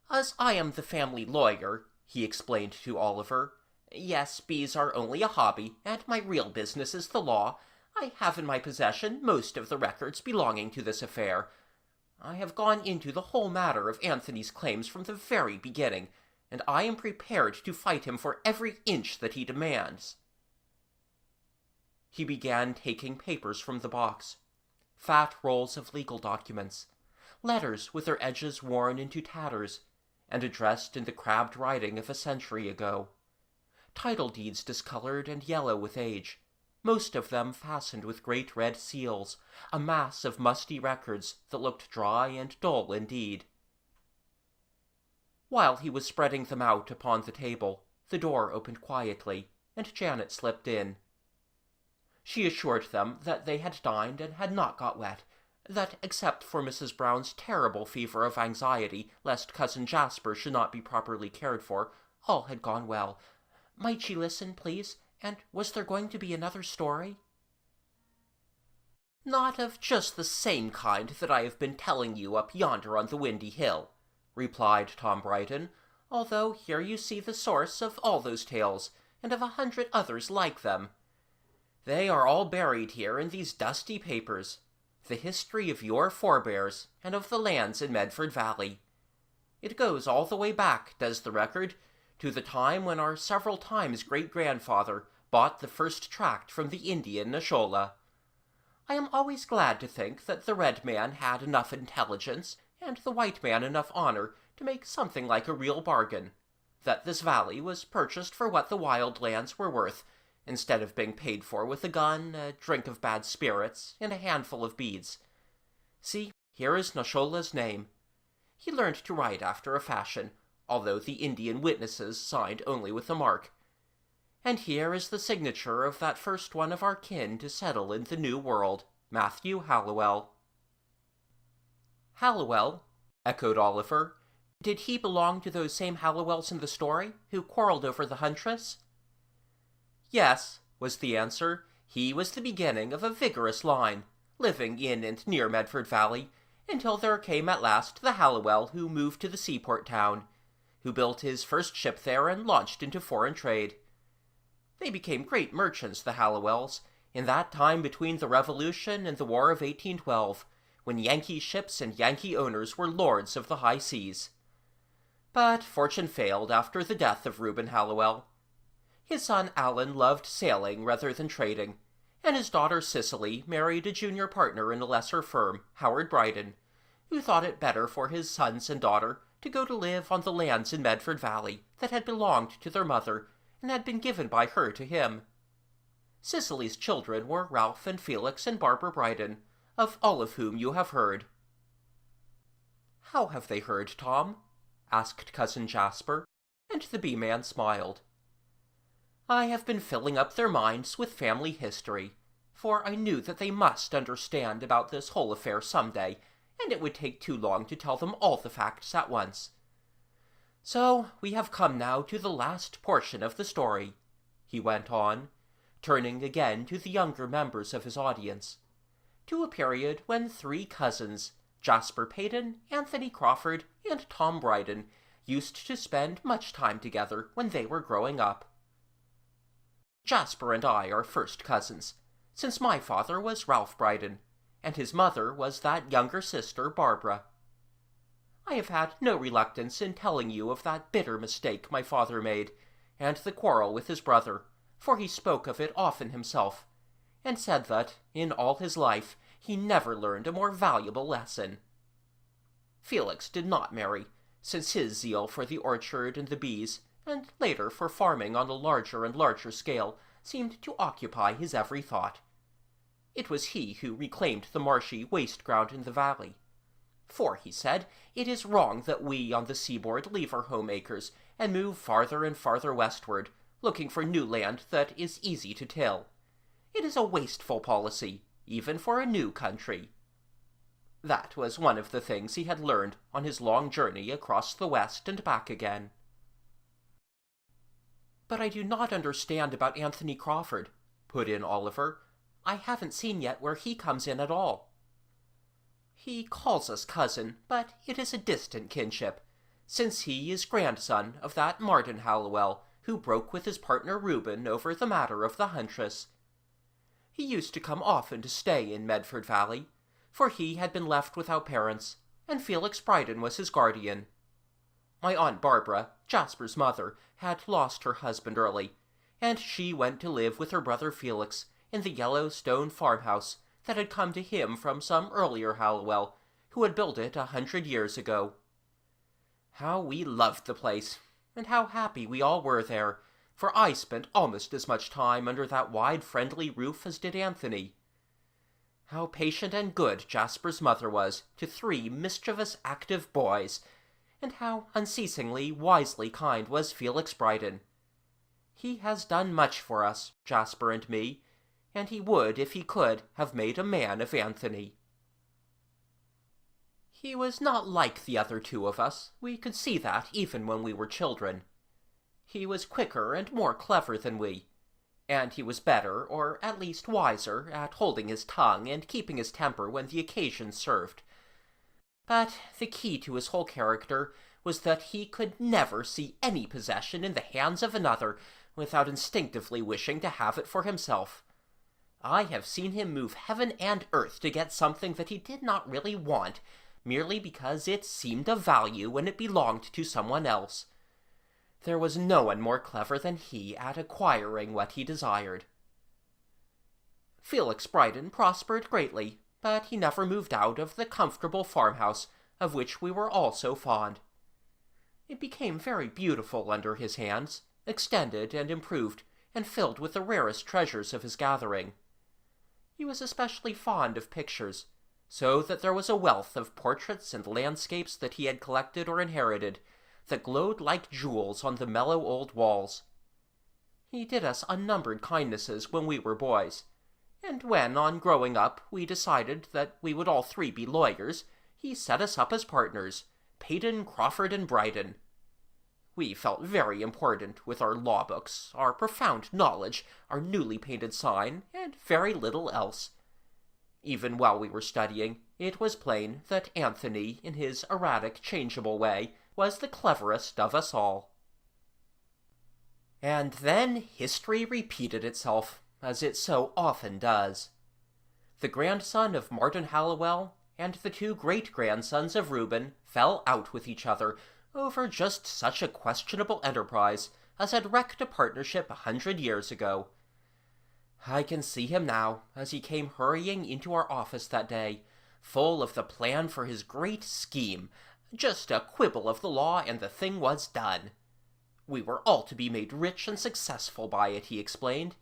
"As I am the family lawyer," he explained to Oliver, "yes, bees are only a hobby, and my real business is the law. I have in my possession most of the records belonging to this affair. I have gone into the whole matter of Anthony's claims from the very beginning, and I am prepared to fight him for every inch that he demands." He began taking papers from the box, fat rolls of legal documents, letters with their edges worn into tatters, and addressed in the crabbed writing of a century ago, title deeds discolored and yellow with age, most of them fastened with great red seals, a mass of musty records that looked dry and dull indeed. While he was spreading them out upon the table, the door opened quietly, and Janet slipped in. She assured them that they had dined and had not got wet, that except for Mrs. Brown's terrible fever of anxiety lest Cousin Jasper should not be properly cared for, all had gone well. Might she listen, please? And was there going to be another story? "Not of just the same kind that I have been telling you up yonder on the windy hill," replied Tom Brydon, although here you see the source of all those tales, and of 100 others like them. They are all buried here in these dusty papers, the history of your forebears and of the lands in Medford Valley. It goes all the way back, does the record, to the time when our several times great-grandfather bought the first tract from the Indian Nashola. I am always glad to think that the red man had enough intelligence and the white man enough honor to make something like a real bargain, that this valley was purchased for what the wild lands were worth, instead of being paid for with a gun, a drink of bad spirits, and a handful of beads. See, here is Nashola's name. He learned to write after a fashion, although the Indian witnesses signed only with a mark. And here is the signature of that first one of our kin to settle in the New World, Matthew Hallowell. Hallowell? Echoed Oliver. Did he belong to those same Hallowells in the story, who quarreled over the huntress? Yes, was the answer. He was the beginning of a vigorous line, living in and near Medford Valley, until there came at last the Hallowell who moved to the seaport town, who built his first ship there and launched into foreign trade. They became great merchants, the Hallowells, in that time between the Revolution and the War of 1812, when Yankee ships and Yankee owners were lords of the high seas. But fortune failed after the death of Reuben Hallowell. His son Alan loved sailing rather than trading, and his daughter Cicely married a junior partner in a lesser firm, Howard Bryden, who thought it better for his sons and daughter to go to live on the lands in Medford Valley that had belonged to their mother and had been given by her to him. Cicely's children were Ralph and Felix and Barbara Bryden, of all of whom you have heard. "How have they heard, Tom?" asked Cousin Jasper, and the bee-man smiled. "I have been filling up their minds with family history, for I knew that they must understand about this whole affair some day, and it would take too long to tell them all the facts at once. So we have come now to the last portion of the story," he went on, turning again to the younger members of his audience, to a period when 3 cousins, Jasper Peyton, Anthony Crawford, and Tom Bryden, used to spend much time together when they were growing up. Jasper and I are first cousins, since my father was Ralph Bryden, and his mother was that younger sister, Barbara. I have had no reluctance in telling you of that bitter mistake my father made, and the quarrel with his brother, for he spoke of it often himself, and said that, in all his life, he never learned a more valuable lesson. Felix did not marry, since his zeal for the orchard and the bees, and later for farming on a larger and larger scale, seemed to occupy his every thought. It was he who reclaimed the marshy waste ground in the valley. For, he said, it is wrong that we on the seaboard leave our home acres and move farther and farther westward, looking for new land that is easy to till. It is a wasteful policy, even for a new country. That was one of the things he had learned on his long journey across the West and back again. "But I do not understand about Anthony Crawford," put in Oliver. "I haven't seen yet where he comes in at all." "He calls us cousin, but it is a distant kinship, since he is grandson of that Martin Hallowell who broke with his partner Reuben over the matter of the huntress. He used to come often to stay in Medford Valley, for he had been left without parents, and Felix Bryden was his guardian. My Aunt Barbara, Jasper's mother, had lost her husband early, and she went to live with her brother Felix in the yellow stone farmhouse that had come to him from some earlier Hallowell, who had built it 100 years ago. How we loved the place, and how happy we all were there, for I spent almost as much time under that wide friendly roof as did Anthony. How patient and good Jasper's mother was to 3 mischievous, active boys, and how unceasingly, wisely kind was Felix Bryden. He has done much for us, Jasper and me, and he would, if he could, have made a man of Anthony. He was not like the other 2 of us. We could see that even when we were children. He was quicker and more clever than we, and he was better, or at least wiser, at holding his tongue and keeping his temper when the occasion served. But the key to his whole character was that he could never see any possession in the hands of another without instinctively wishing to have it for himself. I have seen him move heaven and earth to get something that he did not really want, merely because it seemed of value when it belonged to someone else. There was no one more clever than he at acquiring what he desired. Felix Bryden prospered greatly, but he never moved out of the comfortable farmhouse of which we were all so fond. It became very beautiful under his hands, extended and improved, and filled with the rarest treasures of his gathering. He was especially fond of pictures, so that there was a wealth of portraits and landscapes that he had collected or inherited, that glowed like jewels on the mellow old walls. He did us unnumbered kindnesses when we were boys, and when, on growing up, we decided that we would all three be lawyers, he set us up as partners, Payton, Crawford, and Bryden. We felt very important with our law books, our profound knowledge, our newly painted sign, and very little else. Even while we were studying, it was plain that Anthony, in his erratic, changeable way, was the cleverest of us all. And then history repeated itself, as it so often does. The grandson of Martin Hallowell and the two great-grandsons of Reuben fell out with each other over just such a questionable enterprise as had wrecked a partnership 100 years ago. I can see him now, as he came hurrying into our office that day, full of the plan for his great scheme, just a quibble of the law and the thing was done. We were all to be made rich and successful by it, he explained.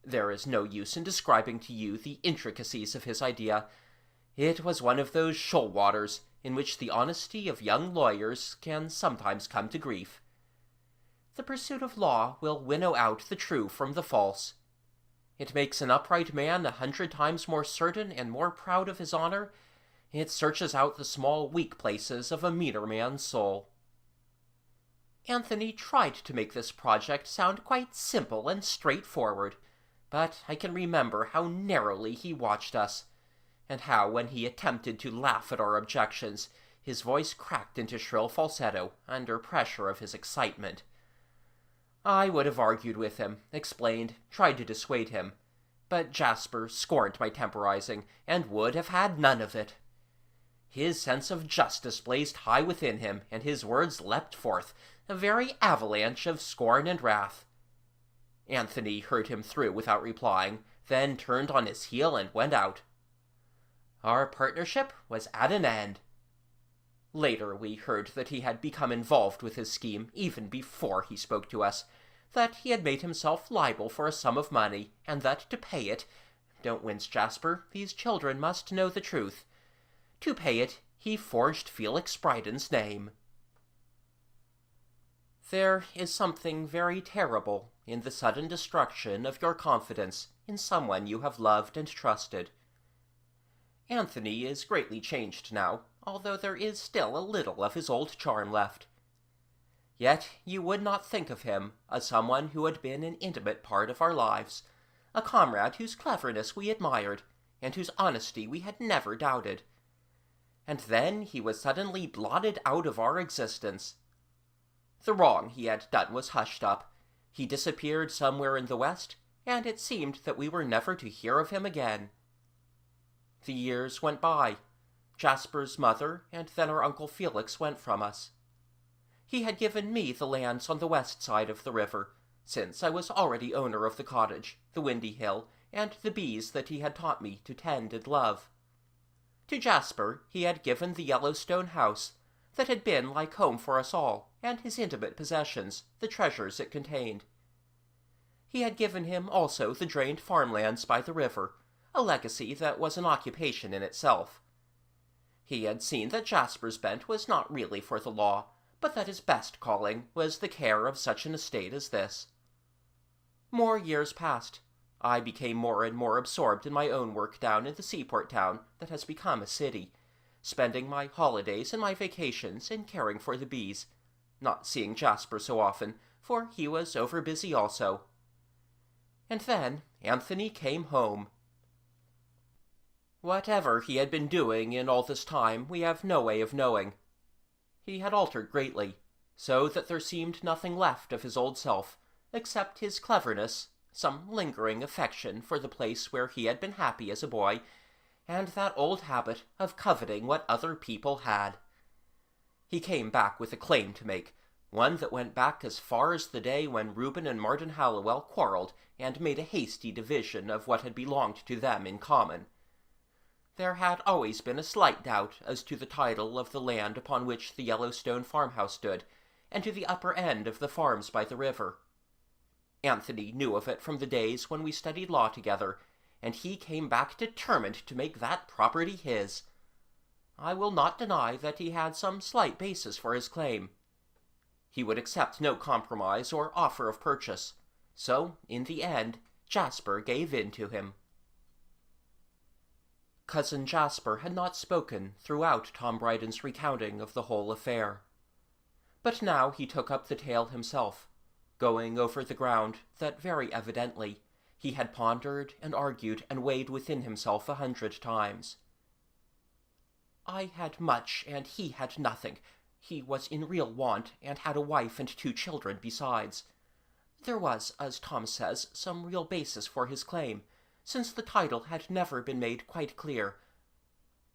There is no use in describing to you the intricacies of his idea. It was one of those shoal waters in which the honesty of young lawyers can sometimes come to grief. The pursuit of law will winnow out the true from the false. It makes an upright man 100 times more certain and more proud of his honor. It searches out the small weak places of a meaner man's soul. Anthony tried to make this project sound quite simple and straightforward, but I can remember how narrowly he watched us, and how, when he attempted to laugh at our objections, his voice cracked into shrill falsetto under pressure of his excitement. I would have argued with him, explained, tried to dissuade him, but Jasper scorned my temporizing, and would have had none of it. His sense of justice blazed high within him, and his words leapt forth, a very avalanche of scorn and wrath. Anthony heard him through without replying, then turned on his heel and went out. Our partnership was at an end. Later we heard that he had become involved with his scheme even before he spoke to us, that he had made himself liable for a sum of money, and that to pay it— don't wince, Jasper, these children must know the truth— to pay it, he forged Felix Bryden's name. There is something very terrible in the sudden destruction of your confidence in someone you have loved and trusted. Anthony is greatly changed now, although there is still a little of his old charm left. Yet you would not think of him as someone who had been an intimate part of our lives, a comrade whose cleverness we admired, and whose honesty we had never doubted. And then he was suddenly blotted out of our existence. The wrong he had done was hushed up. He disappeared somewhere in the West, and it seemed that we were never to hear of him again. The years went by. Jasper's mother and then our Uncle Felix went from us. He had given me the lands on the west side of the river, since I was already owner of the cottage, the windy hill, and the bees that he had taught me to tend and love. To Jasper he had given the Yellowstone house, that had been like home for us all, and his intimate possessions, the treasures it contained. He had given him also the drained farmlands by the river, a legacy that was an occupation in itself. He had seen that Jasper's bent was not really for the law, but that his best calling was the care of such an estate as this. More years passed. I became more and more absorbed in my own work down in the seaport town that has become a city, spending my holidays and my vacations in caring for the bees, not seeing Jasper so often, for he was overbusy also. And then Anthony came home. Whatever he had been doing in all this time we have no way of knowing. He had altered greatly, so that there seemed nothing left of his old self, except his cleverness, some lingering affection for the place where he had been happy as a boy, and that old habit of coveting what other people had. He came back with a claim to make, one that went back as far as the day when Reuben and Martin Hallowell quarrelled and made a hasty division of what had belonged to them in common. There had always been a slight doubt as to the title of the land upon which the Yellowstone farmhouse stood, and to the upper end of the farms by the river. Anthony knew of it from the days when we studied law together, and he came back determined to make that property his. I will not deny that he had some slight basis for his claim. He would accept no compromise or offer of purchase, so, in the end, Jasper gave in to him. Cousin Jasper had not spoken throughout Tom Bryden's recounting of the whole affair. But now he took up the tale himself, going over the ground that very evidently he had pondered and argued and weighed within himself 100 times. I had much, and he had nothing. He was in real want, and had a wife and 2 children besides. There was, as Tom says, some real basis for his claim, since the title had never been made quite clear.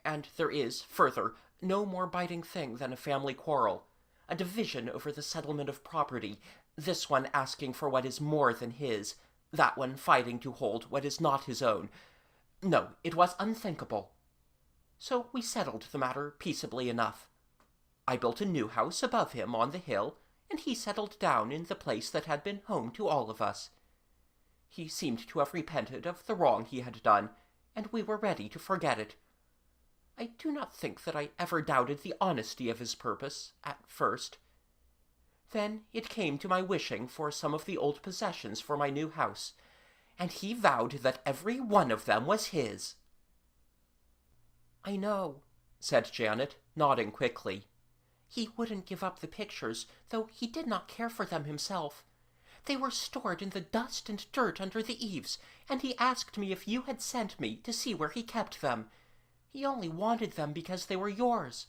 And there is, further, no more biting thing than a family quarrel, a division over the settlement of property, this one asking for what is more than his, that one fighting to hold what is not his own. No, it was unthinkable. So we settled the matter peaceably enough. I built a new house above him on the hill, and he settled down in the place that had been home to all of us. He seemed to have repented of the wrong he had done, and we were ready to forget it. I do not think that I ever doubted the honesty of his purpose, at first. Then it came to my wishing for some of the old possessions for my new house, and he vowed that every one of them was his. I know, said Janet, nodding quickly. He wouldn't give up the pictures, though he did not care for them himself. They were stored in the dust and dirt under the eaves, and he asked me if you had sent me to see where he kept them. He only wanted them because they were yours.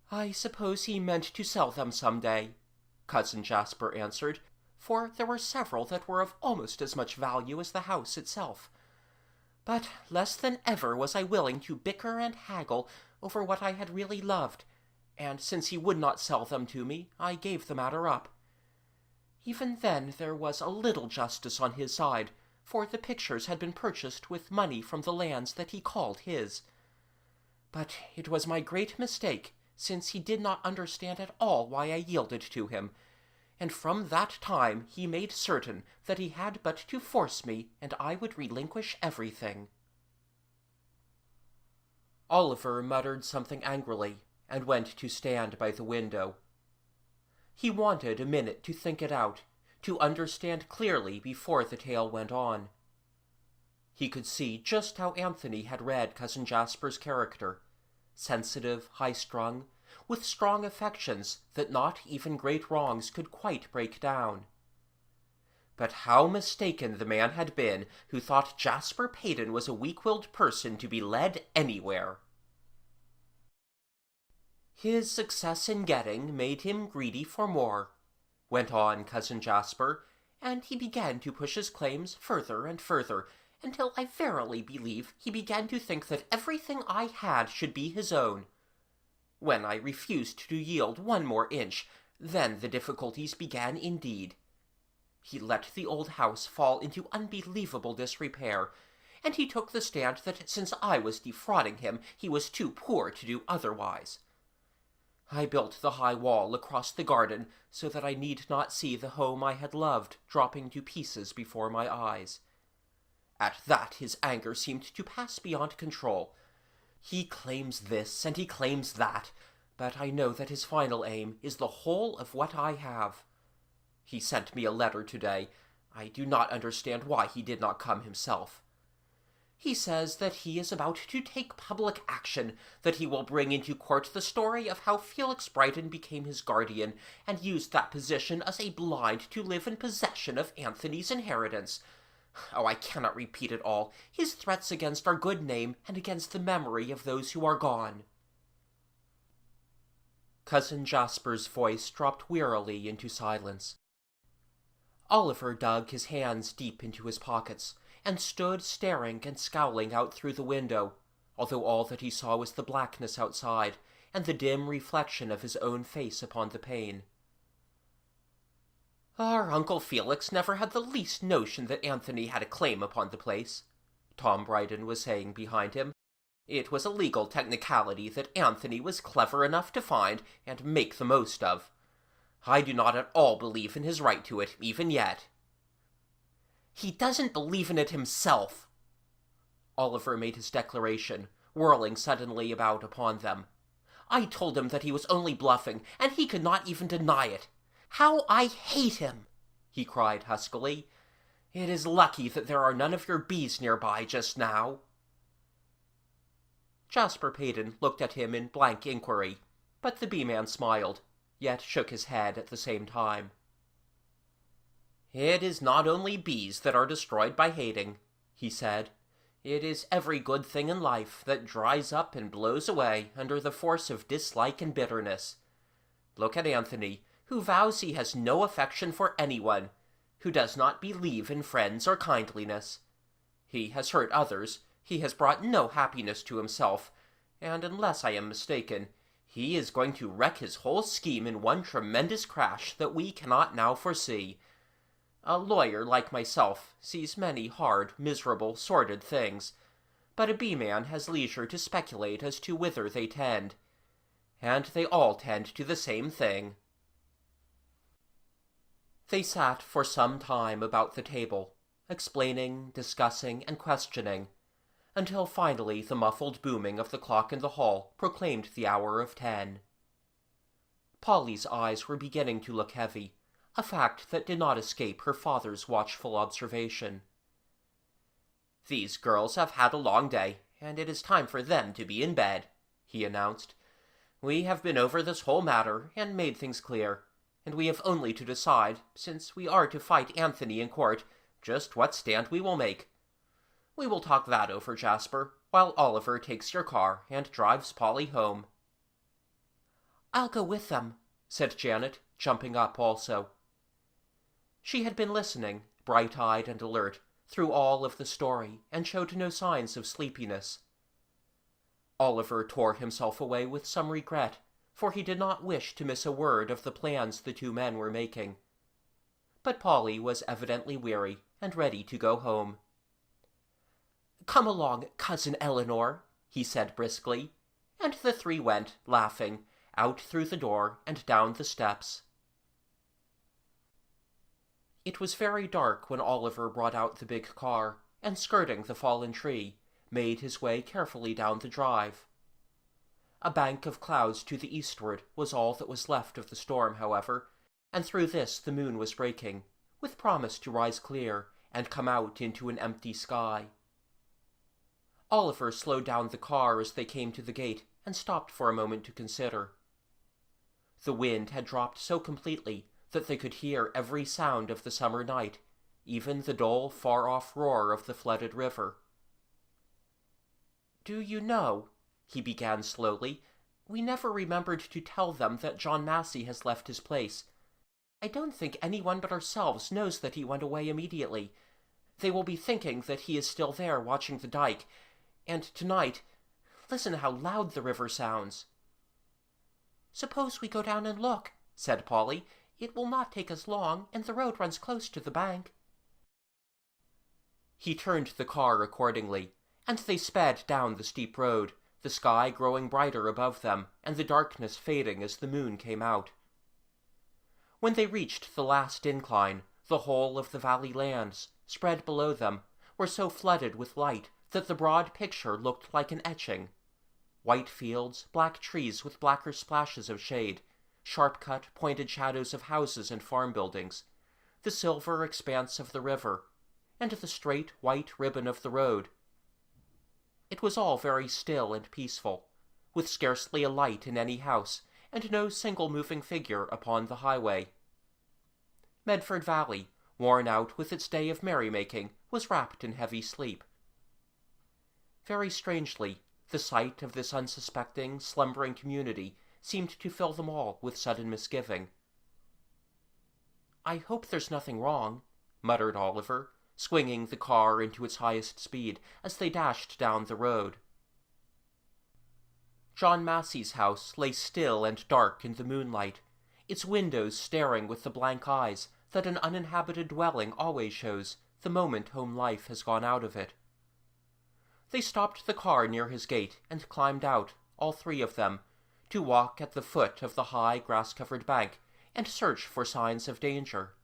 I suppose he meant to sell them some day, Cousin Jasper answered, for there were several that were of almost as much value as the house itself. But less than ever was I willing to bicker and haggle over what I had really loved, and since he would not sell them to me, I gave the matter up. Even then there was a little justice on his side, for the pictures had been purchased with money from the lands that he called his. But it was my great mistake, since he did not understand at all why I yielded to him, and from that time he made certain that he had but to force me, and I would relinquish everything. Oliver muttered something angrily, and went to stand by the window. He wanted a minute to think it out, to understand clearly before the tale went on. He could see just how Anthony had read Cousin Jasper's character, sensitive, high-strung, with strong affections that not even great wrongs could quite break down. But how mistaken the man had been who thought Jasper Peyton was a weak-willed person to be led anywhere. His success in getting made him greedy for more, went on Cousin Jasper, and he began to push his claims further and further, until I verily believe he began to think that everything I had should be his own. When I refused to yield 1 more inch, then the difficulties began indeed. He let the old house fall into unbelievable disrepair, and he took the stand that since I was defrauding him, he was too poor to do otherwise. I built the high wall across the garden so that I need not see the home I had loved dropping to pieces before my eyes. At that his anger seemed to pass beyond control. He claims this and he claims that, but I know that his final aim is the whole of what I have. He sent me a letter today. I do not understand why he did not come himself. He says that he is about to take public action, that he will bring into court the story of how Felix Brighton became his guardian, and used that position as a blind to live in possession of Anthony's inheritance. Oh, I cannot repeat it all. His threats against our good name and against the memory of those who are gone. Cousin Jasper's voice dropped wearily into silence. Oliver dug his hands deep into his pockets and stood staring and scowling out through the window, although all that he saw was the blackness outside and the dim reflection of his own face upon the pane. Our Uncle Felix never had the least notion that Anthony had a claim upon the place, Tom Bryden was saying behind him. It was a legal technicality that Anthony was clever enough to find and make the most of. I do not at all believe in his right to it, even yet. He doesn't believe in it himself. Oliver made his declaration, whirling suddenly about upon them. I told him that he was only bluffing, and he could not even deny it. How I hate him! He cried huskily. It is lucky that there are none of your bees nearby just now. Jasper Payton looked at him in blank inquiry, but the bee-man smiled, yet shook his head at the same time. It is not only bees that are destroyed by hating, he said. It is every good thing in life that dries up and blows away under the force of dislike and bitterness. Look at Anthony, who vows he has no affection for anyone, who does not believe in friends or kindliness. He has hurt others, he has brought no happiness to himself, and unless I am mistaken, he is going to wreck his whole scheme in one tremendous crash that we cannot now foresee. A lawyer like myself sees many hard, miserable, sordid things, but a bee-man has leisure to speculate as to whither they tend, and they all tend to the same thing. They sat for some time about the table, explaining, discussing, and questioning, until finally the muffled booming of the clock in the hall proclaimed the hour of 10. Polly's eyes were beginning to look heavy, a fact that did not escape her father's watchful observation. These girls have had a long day, and it is time for them to be in bed, he announced. We have been over this whole matter and made things clear, and we have only to decide, since we are to fight Anthony in court, just what stand we will make. We will talk that over, Jasper, while Oliver takes your car and drives Polly home. I'll go with them, said Janet, jumping up also. She had been listening, bright-eyed and alert, through all of the story, and showed no signs of sleepiness. Oliver tore himself away with some regret, for he did not wish to miss a word of the plans the two men were making. But Polly was evidently weary and ready to go home. Come along, Cousin Eleanor, he said briskly, and the three went, laughing, out through the door and down the steps. It was very dark when Oliver brought out the big car, and skirting the fallen tree, made his way carefully down the drive. A bank of clouds to the eastward was all that was left of the storm, however, and through this the moon was breaking, with promise to rise clear and come out into an empty sky. Oliver slowed down the car as they came to the gate and stopped for a moment to consider. The wind had dropped so completely that they could hear every sound of the summer night, even the dull, far-off roar of the flooded river. Do you know, he began slowly, we never remembered to tell them that John Massey has left his place. I don't think anyone but ourselves knows that he went away immediately. They will be thinking that he is still there watching the dike, and tonight, listen how loud the river sounds. Suppose we go down and look, said Polly. It will not take us long, and the road runs close to the bank. He turned the car accordingly, and they sped down the steep road, the sky growing brighter above them, and the darkness fading as the moon came out. When they reached the last incline, the whole of the valley lands, spread below them, were so flooded with light that the broad picture looked like an etching. White fields, black trees with blacker splashes of shade, sharp-cut, pointed shadows of houses and farm buildings, the silver expanse of the river, and the straight white ribbon of the road. It was all very still and peaceful, with scarcely a light in any house, and no single moving figure upon the highway. Medford Valley, worn out with its day of merrymaking, was wrapped in heavy sleep. Very strangely, the sight of this unsuspecting, slumbering community seemed to fill them all with sudden misgiving. "I hope there's nothing wrong," muttered Oliver, swinging the car into its highest speed as they dashed down the road. John Massey's house lay still and dark in the moonlight, its windows staring with the blank eyes that an uninhabited dwelling always shows the moment home life has gone out of it. They stopped the car near his gate and climbed out, all three of them, to walk at the foot of the high grass-covered bank and search for signs of danger.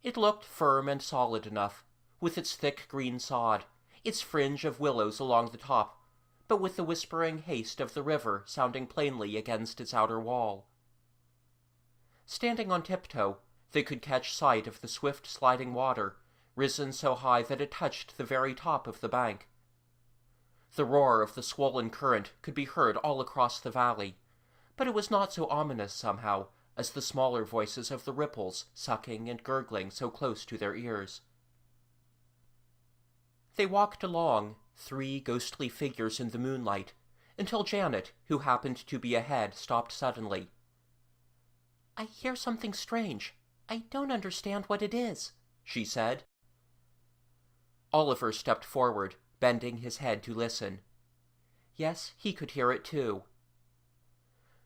It looked firm and solid enough, with its thick green sod, its fringe of willows along the top, but with the whispering haste of the river sounding plainly against its outer wall. Standing on tiptoe, they could catch sight of the swift sliding water, risen so high that it touched the very top of the bank. The roar of the swollen current could be heard all across the valley, but it was not so ominous somehow as the smaller voices of the ripples sucking and gurgling so close to their ears. They walked along, three ghostly figures in the moonlight, until Janet, who happened to be ahead, stopped suddenly. "I hear something strange. I don't understand what it is," she said. Oliver stepped forward, bending his head to listen. Yes, he could hear it too.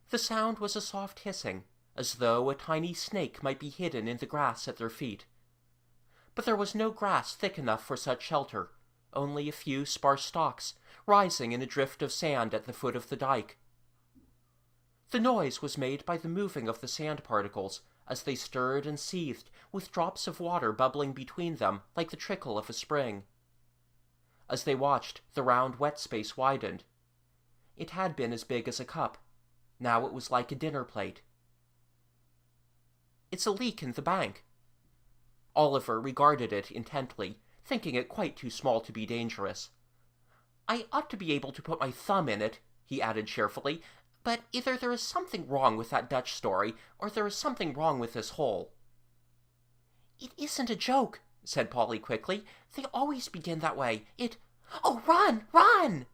The sound was a soft hissing, as though a tiny snake might be hidden in the grass at their feet. But there was no grass thick enough for such shelter, only a few sparse stalks, rising in a drift of sand at the foot of the dike. The noise was made by the moving of the sand particles, as they stirred and seethed, with drops of water bubbling between them like the trickle of a spring. As they watched, the round wet space widened. It had been as big as a cup. Now it was like a dinner plate. "It's a leak in the bank." Oliver regarded it intently, thinking it quite too small to be dangerous. "I ought to be able to put my thumb in it," he added cheerfully, "but either there is something wrong with that Dutch story, or there is something wrong with this hole." "It isn't a joke," said Polly quickly. "They always begin that way. Oh, run, run!"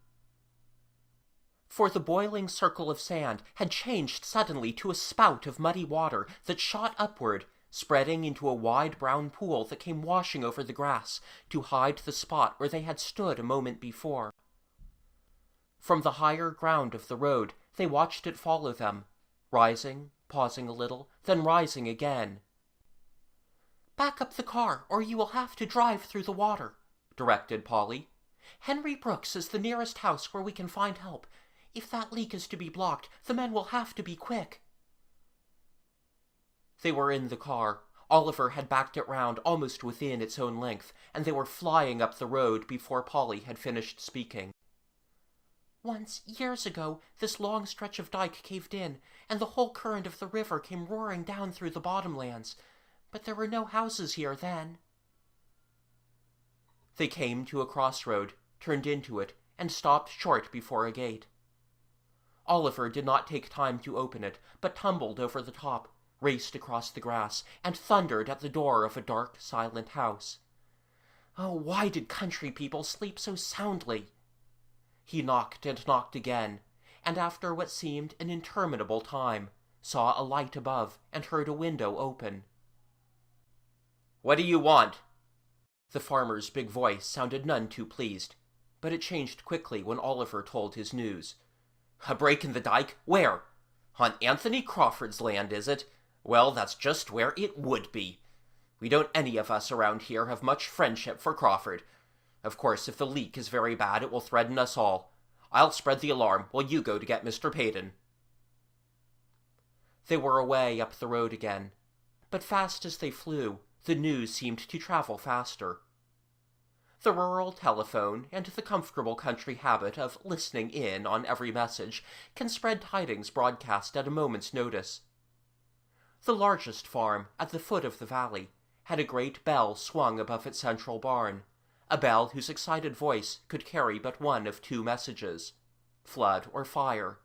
For the boiling circle of sand had changed suddenly to a spout of muddy water that shot upward, spreading into a wide brown pool that came washing over the grass to hide the spot where they had stood a moment before. From the higher ground of the road they watched it follow them, rising, pausing a little, then rising again. "Back up the car, or you will have to drive through the water," directed Polly. "Henry Brooks is the nearest house where we can find help. If that leak is to be blocked, the men will have to be quick." They were in the car. Oliver had backed it round almost within its own length, and they were flying up the road before Polly had finished speaking. "Once, years ago, this long stretch of dike caved in, and the whole current of the river came roaring down through the bottomlands. But there were no houses here then." They came to a crossroad, turned into it, and stopped short before a gate. Oliver did not take time to open it, but tumbled over the top, raced across the grass, and thundered at the door of a dark, silent house. Oh, why did country people sleep so soundly? He knocked and knocked again, and after what seemed an interminable time, saw a light above and heard a window open. "What do you want?" The farmer's big voice sounded none too pleased, but it changed quickly when Oliver told his news. "A break in the dike? Where? On Anthony Crawford's land, is it? Well, that's just where it would be. We don't any of us around here have much friendship for Crawford. Of course, if the leak is very bad, it will threaten us all. I'll spread the alarm while you go to get Mr. Payton." They were away up the road again, but fast as they flew, the news seemed to travel faster. The rural telephone and the comfortable country habit of listening in on every message can spread tidings broadcast at a moment's notice. The largest farm, at the foot of the valley, had a great bell swung above its central barn, a bell whose excited voice could carry but one of two messages: flood or fire.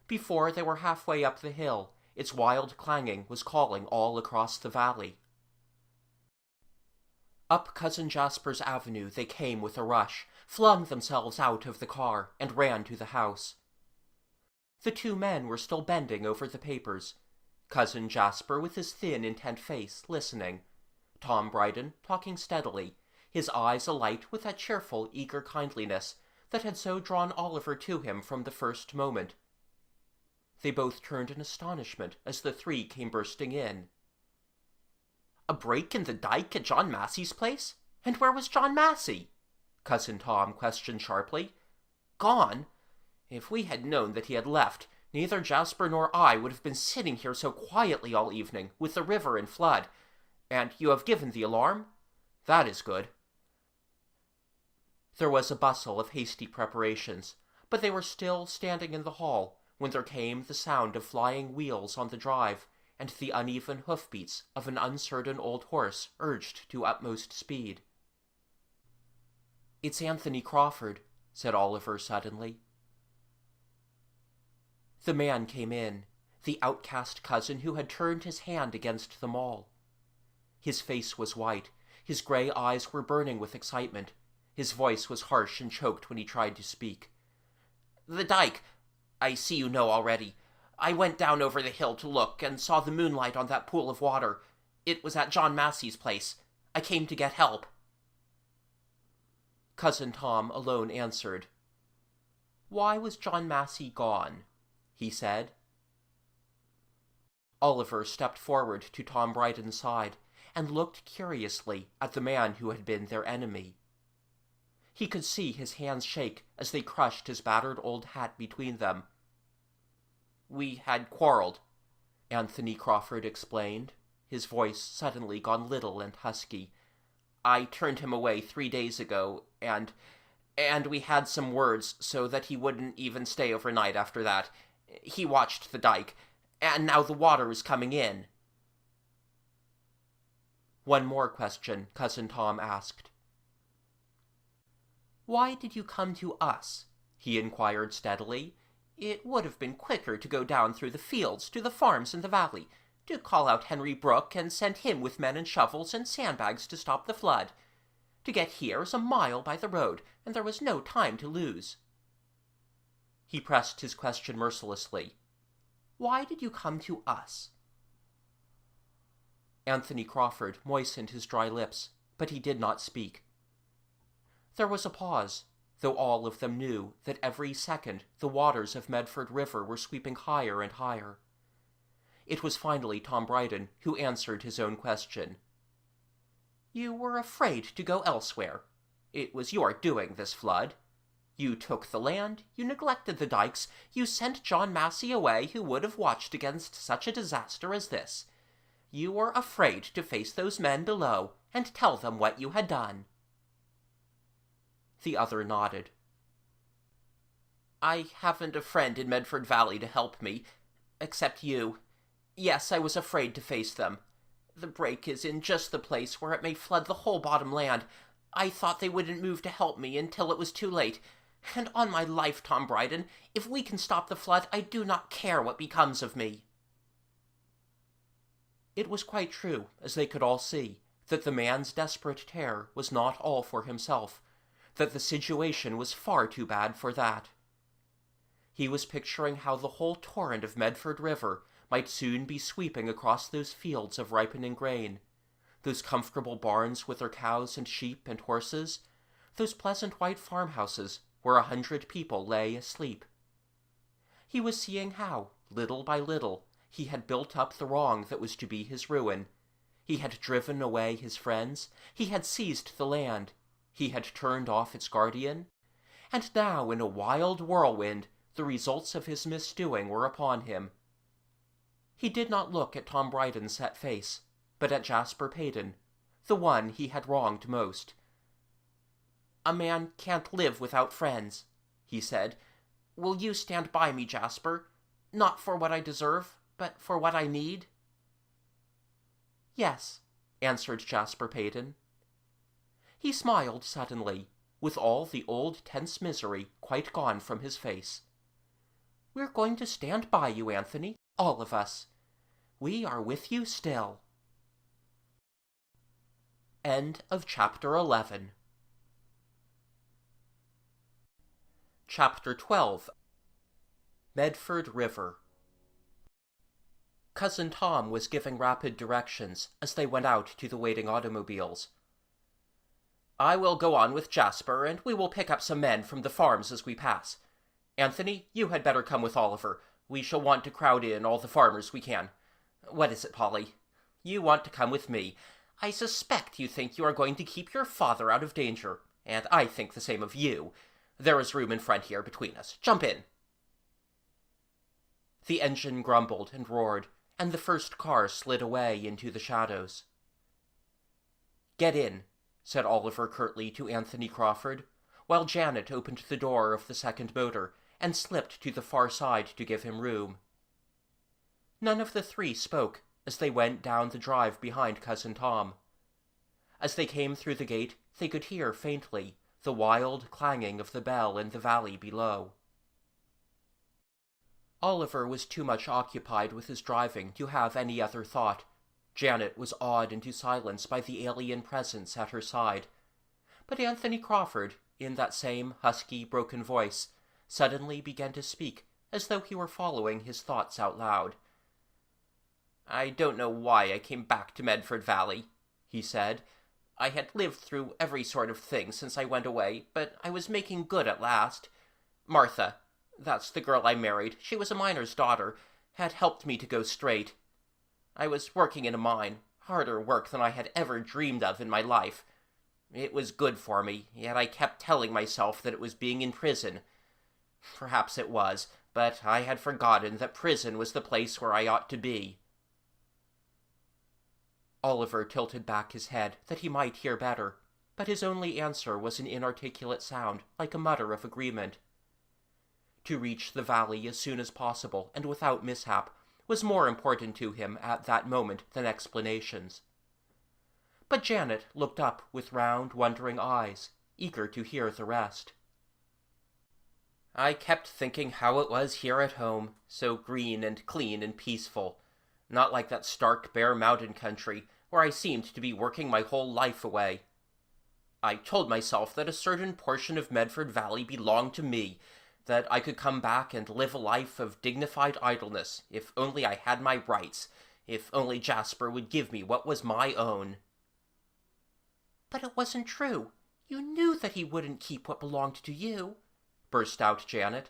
Before they were halfway up the hill, its wild clanging was calling all across the valley. Up Cousin Jasper's avenue they came with a rush, flung themselves out of the car, and ran to the house. The two men were still bending over the papers. Cousin Jasper with his thin, intent face, listening. Tom Brydon talking steadily, his eyes alight with that cheerful, eager kindliness that had so drawn Oliver to him from the first moment. They both turned in astonishment as the three came bursting in. "A break in the dike at John Massey's place? And where was John Massey?" Cousin Tom questioned sharply. "Gone? If we had known that he had left, neither Jasper nor I would have been sitting here so quietly all evening, with the river in flood. And you have given the alarm? That is good." There was a bustle of hasty preparations, but they were still standing in the hall when there came the sound of flying wheels on the drive and the uneven hoofbeats of an uncertain old horse urged to utmost speed. "It's Anthony Crawford," said Oliver suddenly. The man came in, the outcast cousin who had turned his hand against them all. His face was white, his gray eyes were burning with excitement, his voice was harsh and choked when he tried to speak. "The dike. I see you know already. I went down over the hill to look and saw the moonlight on that pool of water. It was at John Massey's place. I came to get help." Cousin Tom alone answered. "Why was John Massey gone?" he said. Oliver stepped forward to Tom Brydon's side and looked curiously at the man who had been their enemy. He could see his hands shake as they crushed his battered old hat between them. "We had quarreled," Anthony Crawford explained, his voice suddenly gone little and husky. "I turned him away 3 days ago, and we had some words so that he wouldn't even stay overnight after that. He watched the dike, and now the water is coming in." One more question Cousin Tom asked. "Why did you come to us?" he inquired steadily. "It would have been quicker to go down through the fields to the farms in the valley, to call out Henry Brooke and send him with men and shovels and sandbags to stop the flood. To get here is a mile by the road, and there was no time to lose." He pressed his question mercilessly. "Why did you come to us?" Anthony Crawford moistened his dry lips, but he did not speak. There was a pause, though all of them knew that every second the waters of Medford River were sweeping higher and higher. It was finally Tom Brydon who answered his own question. "You were afraid to go elsewhere. It was your doing, this flood. You took the land, you neglected the dikes, you sent John Massey away who would have watched against such a disaster as this. You were afraid to face those men below and tell them what you had done." The other nodded. "I haven't a friend in Medford Valley to help me, except you. Yes, I was afraid to face them. The break is in just the place where it may flood the whole bottom land. I thought they wouldn't move to help me until it was too late. And on my life, Tom Brydon, if we can stop the flood, I do not care what becomes of me." It was quite true, as they could all see, that the man's desperate terror was not all for himself, that the situation was far too bad for that. He was picturing how the whole torrent of Medford River might soon be sweeping across those fields of ripening grain, those comfortable barns with their cows and sheep and horses, those pleasant white farmhouses where 100 people lay asleep. He was seeing how, little by little, he had built up the wrong that was to be his ruin. He had driven away his friends, he had seized the land, he had turned off its guardian, and now in a wild whirlwind the results of his misdoing were upon him. He did not look at Tom Brydon's set face, but at Jasper Peyton, the one he had wronged most. "A man can't live without friends," he said. "Will you stand by me, Jasper? Not for what I deserve, but for what I need?" "Yes," answered Jasper Peyton. He smiled suddenly, with all the old tense misery quite gone from his face. "We're going to stand by you, Anthony, all of us. We are with you still." End of Chapter 11. Chapter 12. Medford River. Cousin Tom was giving rapid directions as they went out to the waiting automobiles. "I will go on with Jasper, and we will pick up some men from the farms as we pass. Anthony, you had better come with Oliver. We shall want to crowd in all the farmers we can. What is it, Polly? You want to come with me. I suspect you think you are going to keep your father out of danger, and I think the same of you. There is room in front here between us. Jump in." The engine grumbled and roared, and the first car slid away into the shadows. "Get in," said Oliver curtly to Anthony Crawford, while Janet opened the door of the second motor and slipped to the far side to give him room. None of the three spoke as they went down the drive behind Cousin Tom. As they came through the gate, they could hear faintly the wild clanging of the bell in the valley below. Oliver was too much occupied with his driving to have any other thought. Janet was awed into silence by the alien presence at her side. But Anthony Crawford, in that same husky, broken voice, suddenly began to speak as though he were following his thoughts out loud. "I don't know why I came back to Medford Valley," he said. "I had lived through every sort of thing since I went away, but I was making good at last. Martha, that's the girl I married, she was a miner's daughter, had helped me to go straight. I was working in a mine, harder work than I had ever dreamed of in my life. It was good for me, yet I kept telling myself that it was being in prison. Perhaps it was, but I had forgotten that prison was the place where I ought to be." Oliver tilted back his head that he might hear better, but his only answer was an inarticulate sound, like a mutter of agreement. To reach the valley as soon as possible, and without mishap, was more important to him at that moment than explanations. But Janet looked up with round, wondering eyes, eager to hear the rest. "I kept thinking how it was here at home, so green and clean and peaceful, not like that stark, bare mountain country where I seemed to be working my whole life away. I told myself that a certain portion of Medford Valley belonged to me, that I could come back and live a life of dignified idleness, if only I had my rights, if only Jasper would give me what was my own." "But it wasn't true. You knew that he wouldn't keep what belonged to you," burst out Janet.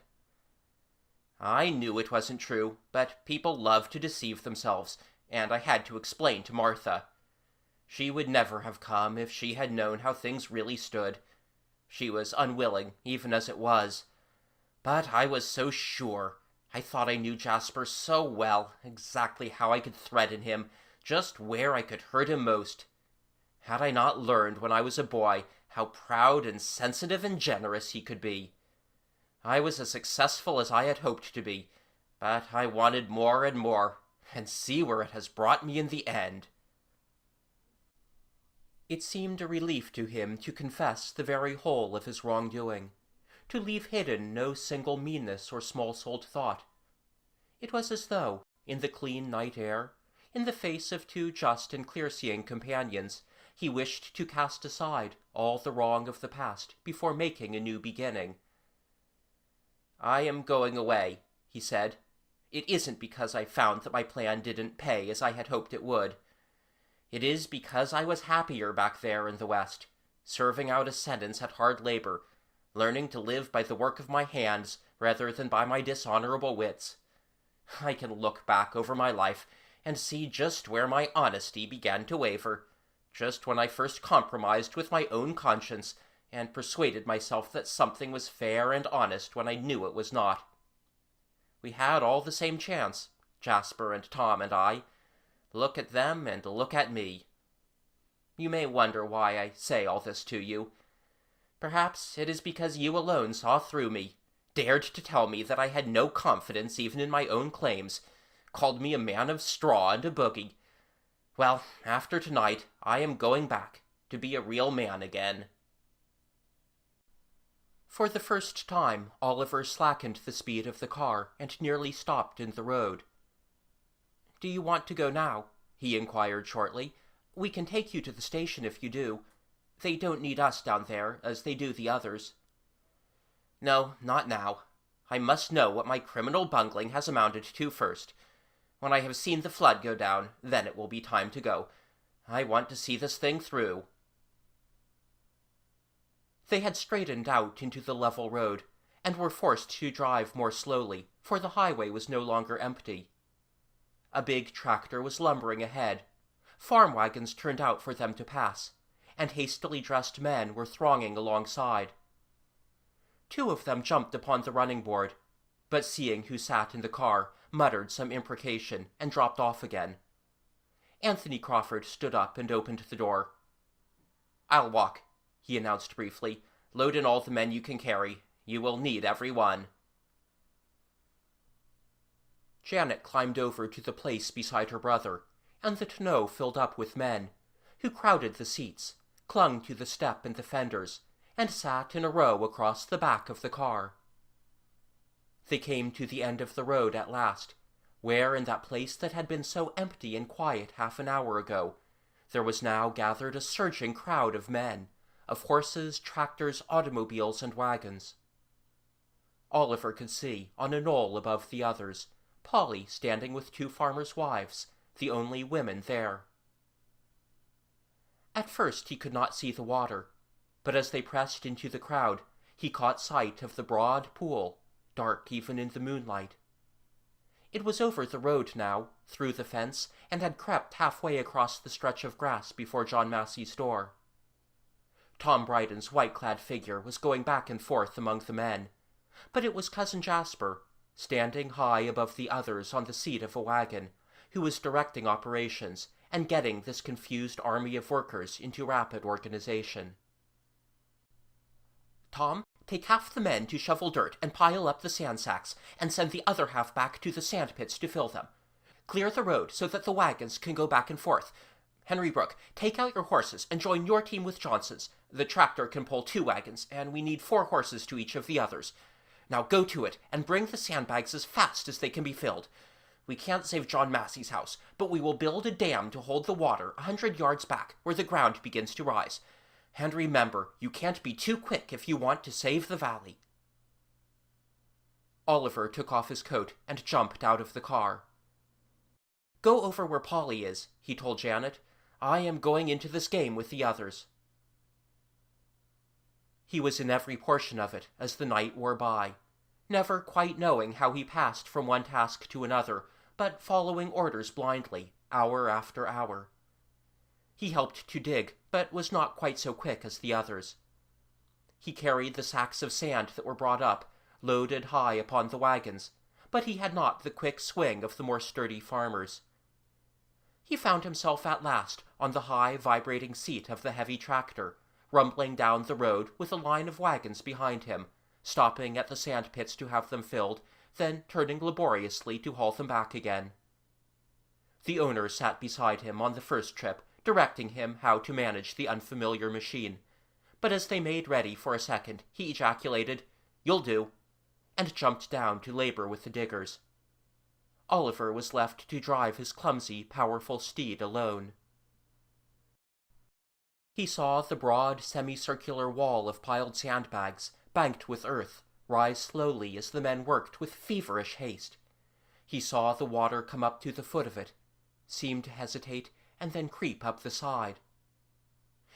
"I knew it wasn't true, but people love to deceive themselves, and I had to explain to Martha. She would never have come if she had known how things really stood. She was unwilling, even as it was. But I was so sure. I thought I knew Jasper so well, exactly how I could threaten him, just where I could hurt him most. Had I not learned when I was a boy how proud and sensitive and generous he could be? I was as successful as I had hoped to be, but I wanted more and more, and see where it has brought me in the end." It seemed a relief to him to confess the very whole of his wrongdoing, to leave hidden no single meanness or small-souled thought. It was as though, in the clean night air, in the face of two just and clear-seeing companions, he wished to cast aside all the wrong of the past before making a new beginning. "I am going away," he said. "It isn't because I found that my plan didn't pay as I had hoped it would. It is because I was happier back there in the West, serving out a sentence at hard labor, learning to live by the work of my hands rather than by my dishonorable wits. I can look back over my life and see just where my honesty began to waver, just when I first compromised with my own conscience and persuaded myself that something was fair and honest when I knew it was not. We had all the same chance, Jasper and Tom and I. Look at them and look at me. You may wonder why I say all this to you. Perhaps it is because you alone saw through me, dared to tell me that I had no confidence even in my own claims, called me a man of straw and a boogie. Well, after tonight, I am going back to be a real man again." For the first time, Oliver slackened the speed of the car and nearly stopped in the road. "Do you want to go now?" he inquired shortly. "We can take you to the station if you do. They don't need us down there, as they do the others." "No, not now. I must know what my criminal bungling has amounted to first. When I have seen the flood go down, then it will be time to go. I want to see this thing through." They had straightened out into the level road, and were forced to drive more slowly, for the highway was no longer empty. A big tractor was lumbering ahead. Farm wagons turned out for them to pass, and hastily dressed men were thronging alongside. 2 of them jumped upon the running board, but seeing who sat in the car, muttered some imprecation and dropped off again. Anthony Crawford stood up and opened the door. "I'll walk," he announced briefly. "Load in all the men you can carry. You will need every one." Janet climbed over to the place beside her brother, and the tonneau filled up with men, who crowded the seats, clung to the step and the fenders, and sat in a row across the back of the car. They came to the end of the road at last, where in that place that had been so empty and quiet half an hour ago, there was now gathered a surging crowd of men, of horses, tractors, automobiles, and wagons. Oliver could see, on a knoll above the others, Polly standing with 2 farmers' wives, the only women there. At first he could not see the water, but as they pressed into the crowd, he caught sight of the broad pool, dark even in the moonlight. It was over the road now, through the fence, and had crept halfway across the stretch of grass before John Massey's door. Tom Bryden's white-clad figure was going back and forth among the men, but it was Cousin Jasper, standing high above the others on the seat of a wagon, who was directing operations and getting this confused army of workers into rapid organization. "Tom, take half the men to shovel dirt and pile up the sand sacks, and send the other half back to the sand pits to fill them. Clear the road so that the wagons can go back and forth. Henry Brooke, take out your horses and join your team with Johnson's. The tractor can pull 2 wagons, and we need 4 horses to each of the others. Now go to it, and bring the sandbags as fast as they can be filled. We can't save John Massey's house, but we will build a dam to hold the water 100 yards back, where the ground begins to rise. And remember, you can't be too quick if you want to save the valley." Oliver took off his coat and jumped out of the car. "Go over where Polly is," he told Janet. "I am going into this game with the others." He was in every portion of it as the night wore by, never quite knowing how he passed from one task to another, but following orders blindly, hour after hour. He helped to dig, but was not quite so quick as the others. He carried the sacks of sand that were brought up, loaded high upon the wagons, but he had not the quick swing of the more sturdy farmers. He found himself at last on the high, vibrating seat of the heavy tractor, rumbling down the road with a line of wagons behind him, stopping at the sand pits to have them filled, then turning laboriously to haul them back again. The owner sat beside him on the first trip, directing him how to manage the unfamiliar machine, but as they made ready for a second, he ejaculated, "You'll do," and jumped down to labor with the diggers. Oliver was left to drive his clumsy, powerful steed alone. He saw the broad, semicircular wall of piled sandbags, banked with earth, rise slowly as the men worked with feverish haste. He saw the water come up to the foot of it, seem to hesitate, and then creep up the side.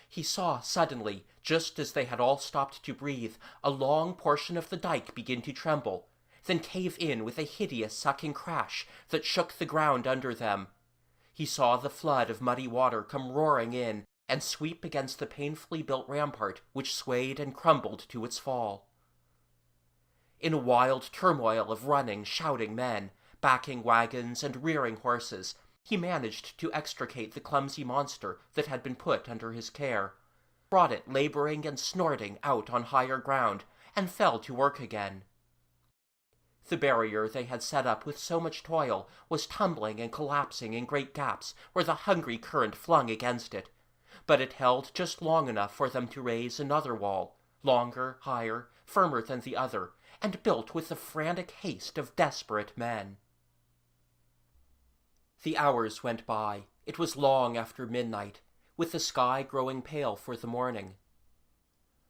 He saw suddenly, just as they had all stopped to breathe, a long portion of the dike begin to tremble, then cave in with a hideous sucking crash that shook the ground under them. He saw the flood of muddy water come roaring in and sweep against the painfully built rampart, which swayed and crumbled to its fall. In a wild turmoil of running, shouting men, backing wagons and rearing horses, he managed to extricate the clumsy monster that had been put under his care, brought it laboring and snorting out on higher ground, and fell to work again. The barrier they had set up with so much toil was tumbling and collapsing in great gaps where the hungry current flung against it, but it held just long enough for them to raise another wall, longer, higher, firmer than the other, and built with the frantic haste of desperate men. The hours went by. It was long after midnight, with the sky growing pale for the morning.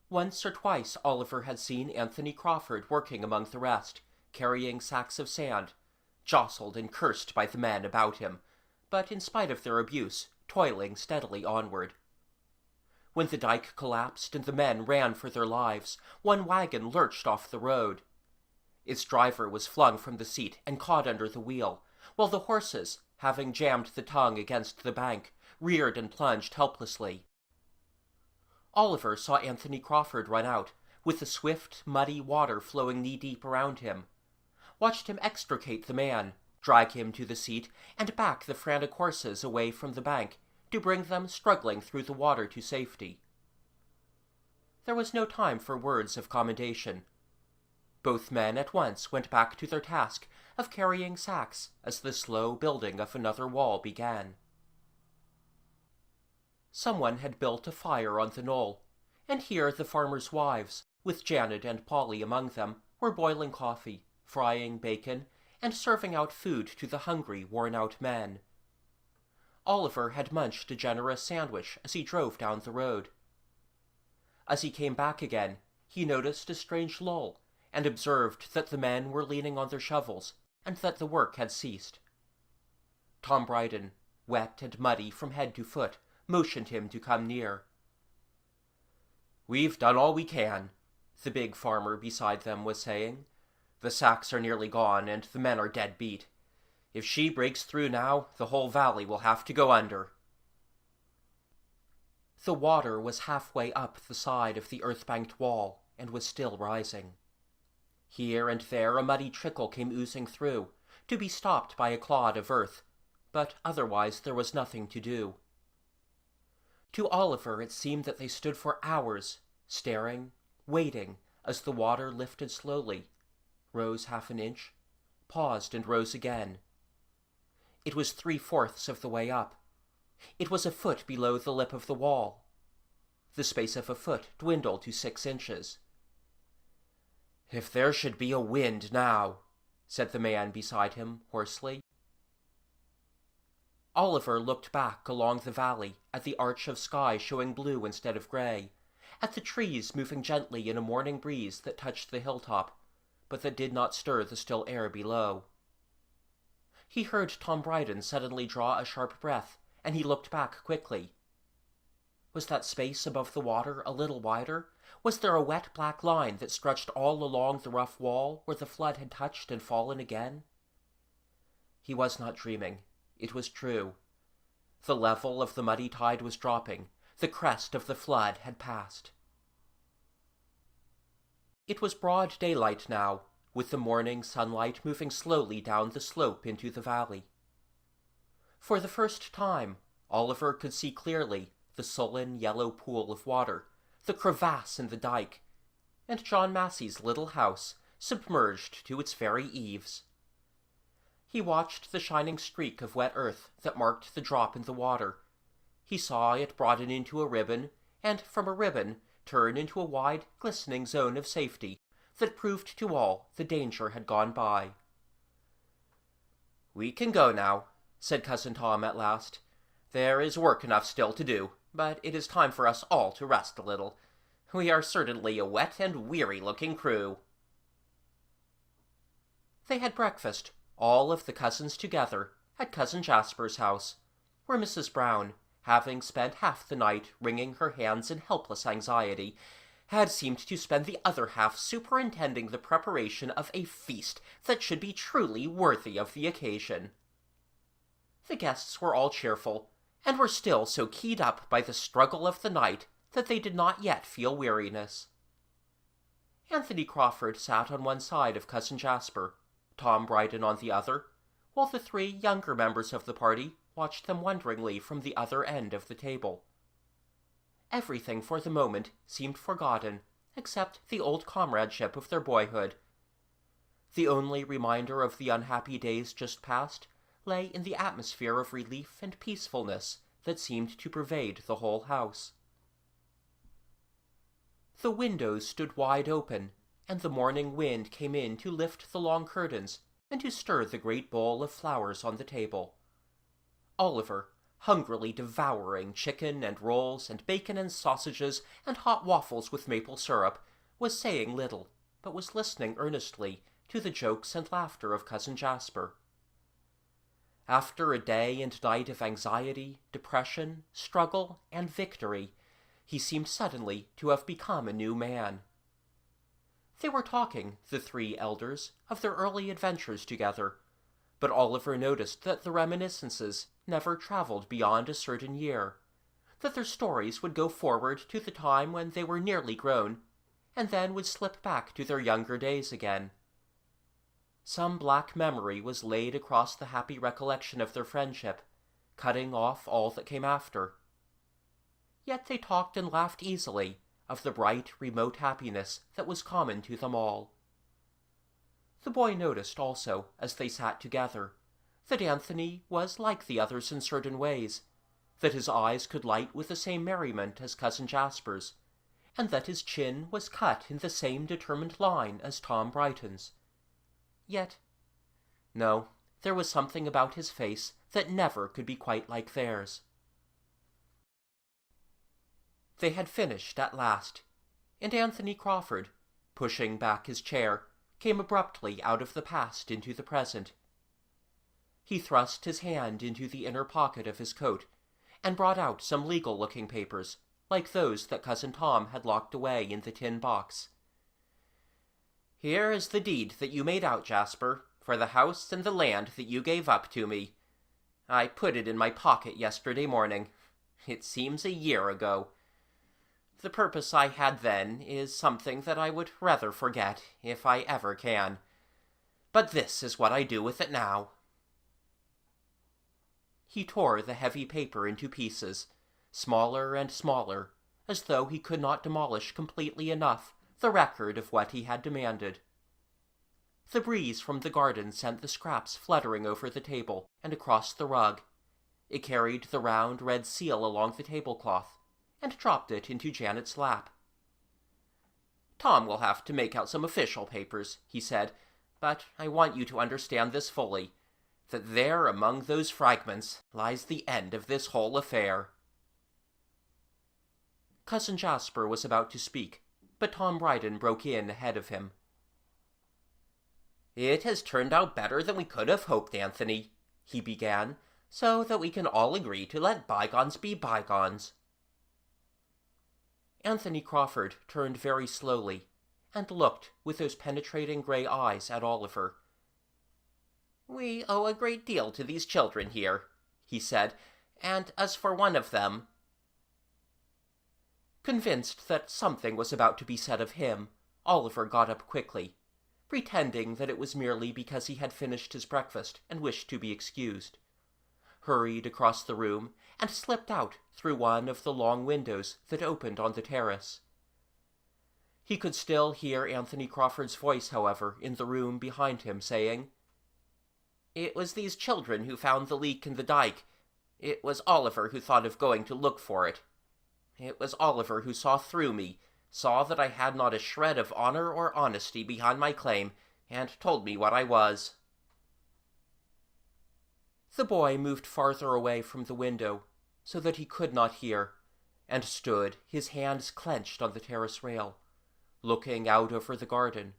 Once or twice Oliver had seen Anthony Crawford working among the rest, carrying sacks of sand, jostled and cursed by the men about him, but in spite of their abuse, toiling steadily onward. When the dike collapsed and the men ran for their lives, one wagon lurched off the road. Its driver was flung from the seat and caught under the wheel, while the horses, having jammed the tongue against the bank, reared and plunged helplessly. Oliver saw Anthony Crawford run out, with the swift, muddy water flowing knee-deep around him, watched him extricate the man, drag him to the seat, and back the frantic horses away from the bank, to bring them struggling through the water to safety. There was no time for words of commendation. Both men at once went back to their task of carrying sacks as the slow building of another wall began. Someone had built a fire on the knoll, and here the farmers' wives, with Janet and Polly among them, were boiling coffee, frying bacon, and serving out food to the hungry, worn-out men. Oliver had munched a generous sandwich as he drove down the road. As he came back again, he noticed a strange lull, and observed that the men were leaning on their shovels, and that the work had ceased. Tom Bryden, wet and muddy from head to foot, motioned him to come near. "We've done all we can," the big farmer beside them was saying. "The sacks are nearly gone, and the men are dead beat. If she breaks through now, the whole valley will have to go under." The water was halfway up the side of the earth-banked wall, and was still rising. Here and there a muddy trickle came oozing through, to be stopped by a clod of earth, but otherwise there was nothing to do. To Oliver it seemed that they stood for hours, staring, waiting, as the water lifted slowly, rose half an inch, paused and rose again. It was 3/4 of the way up. It was a foot below the lip of the wall. The space of a foot dwindled to 6 inches. "If there should be a wind now," said the man beside him hoarsely. Oliver looked back along the valley at the arch of sky showing blue instead of gray, at the trees moving gently in a morning breeze that touched the hilltop, but that did not stir the still air below. He heard Tom Bryden suddenly draw a sharp breath, and he looked back quickly. Was that space above the water a little wider? Was there a wet black line that stretched all along the rough wall where the flood had touched and fallen again? He was not dreaming. It was true. The level of the muddy tide was dropping. The crest of the flood had passed. It was broad daylight now, with the morning sunlight moving slowly down the slope into the valley. For the first time, Oliver could see clearly the sullen yellow pool of water, the crevasse in the dike, and John Massey's little house submerged to its very eaves. He watched the shining streak of wet earth that marked the drop in the water. He saw it broaden into a ribbon, and from a ribbon turn into a wide, glistening zone of safety that proved to all the danger had gone by. "We can go now," said Cousin Tom at last. "There is work enough still to do, but it is time for us all to rest a little. We are certainly a wet and weary-looking crew." They had breakfast, all of the cousins together, at Cousin Jasper's house, where Mrs. Brown, having spent half the night wringing her hands in helpless anxiety, had seemed to spend the other half superintending the preparation of a feast that should be truly worthy of the occasion. The guests were all cheerful, and were still so keyed up by the struggle of the night that they did not yet feel weariness. Anthony Crawford sat on one side of Cousin Jasper, Tom Bryden on the other, while the 3 younger members of the party watched them wonderingly from the other end of the table. Everything for the moment seemed forgotten, except the old comradeship of their boyhood. The only reminder of the unhappy days just past lay in the atmosphere of relief and peacefulness that seemed to pervade the whole house. The windows stood wide open, and the morning wind came in to lift the long curtains and to stir the great bowl of flowers on the table. Oliver, hungrily devouring chicken and rolls and bacon and sausages and hot waffles with maple syrup, was saying little, but was listening earnestly to the jokes and laughter of Cousin Jasper. After a day and night of anxiety, depression, struggle, and victory, he seemed suddenly to have become a new man. They were talking, the three elders, of their early adventures together, but Oliver noticed that the reminiscences never traveled beyond a certain year, that their stories would go forward to the time when they were nearly grown, and then would slip back to their younger days again. Some black memory was laid across the happy recollection of their friendship, cutting off all that came after. Yet they talked and laughed easily of the bright, remote happiness that was common to them all. The boy noticed also, as they sat together, that Anthony was like the others in certain ways, that his eyes could light with the same merriment as Cousin Jasper's, and that his chin was cut in the same determined line as Tom Brighton's. Yet, no, there was something about his face that never could be quite like theirs. They had finished at last, and Anthony Crawford, pushing back his chair, came abruptly out of the past into the present. He thrust his hand into the inner pocket of his coat, and brought out some legal-looking papers, like those that Cousin Tom had locked away in the tin box. "Here is the deed that you made out, Jasper, for the house and the land that you gave up to me. I put it in my pocket yesterday morning. It seems a year ago. The purpose I had then is something that I would rather forget, if I ever can. But this is what I do with it now." He tore the heavy paper into pieces, smaller and smaller, as though he could not demolish completely enough the record of what he had demanded. The breeze from the garden sent the scraps fluttering over the table and across the rug. It carried the round red seal along the tablecloth, and dropped it into Janet's lap. "Tom will have to make out some official papers," he said, "but I want you to understand this fully, that there among those fragments lies the end of this whole affair." Cousin Jasper was about to speak, but Tom Brighton broke in ahead of him. "It has turned out better than we could have hoped, Anthony," he began, "so that we can all agree to let bygones be bygones." Anthony Crawford turned very slowly, and looked with those penetrating gray eyes at Oliver. "We owe a great deal to these children here," he said, "and as for one of them—" Convinced that something was about to be said of him, Oliver got up quickly, pretending that it was merely because he had finished his breakfast and wished to be excused, hurried across the room, and slipped out through one of the long windows that opened on the terrace. He could still hear Anthony Crawford's voice, however, in the room behind him, saying, "It was these children who found the leak in the dike. It was Oliver who thought of going to look for it. It was Oliver who saw through me, saw that I had not a shred of honor or honesty behind my claim, and told me what I was." The boy moved farther away from the window, so that he could not hear, and stood, his hands clenched on the terrace rail, looking out over the garden,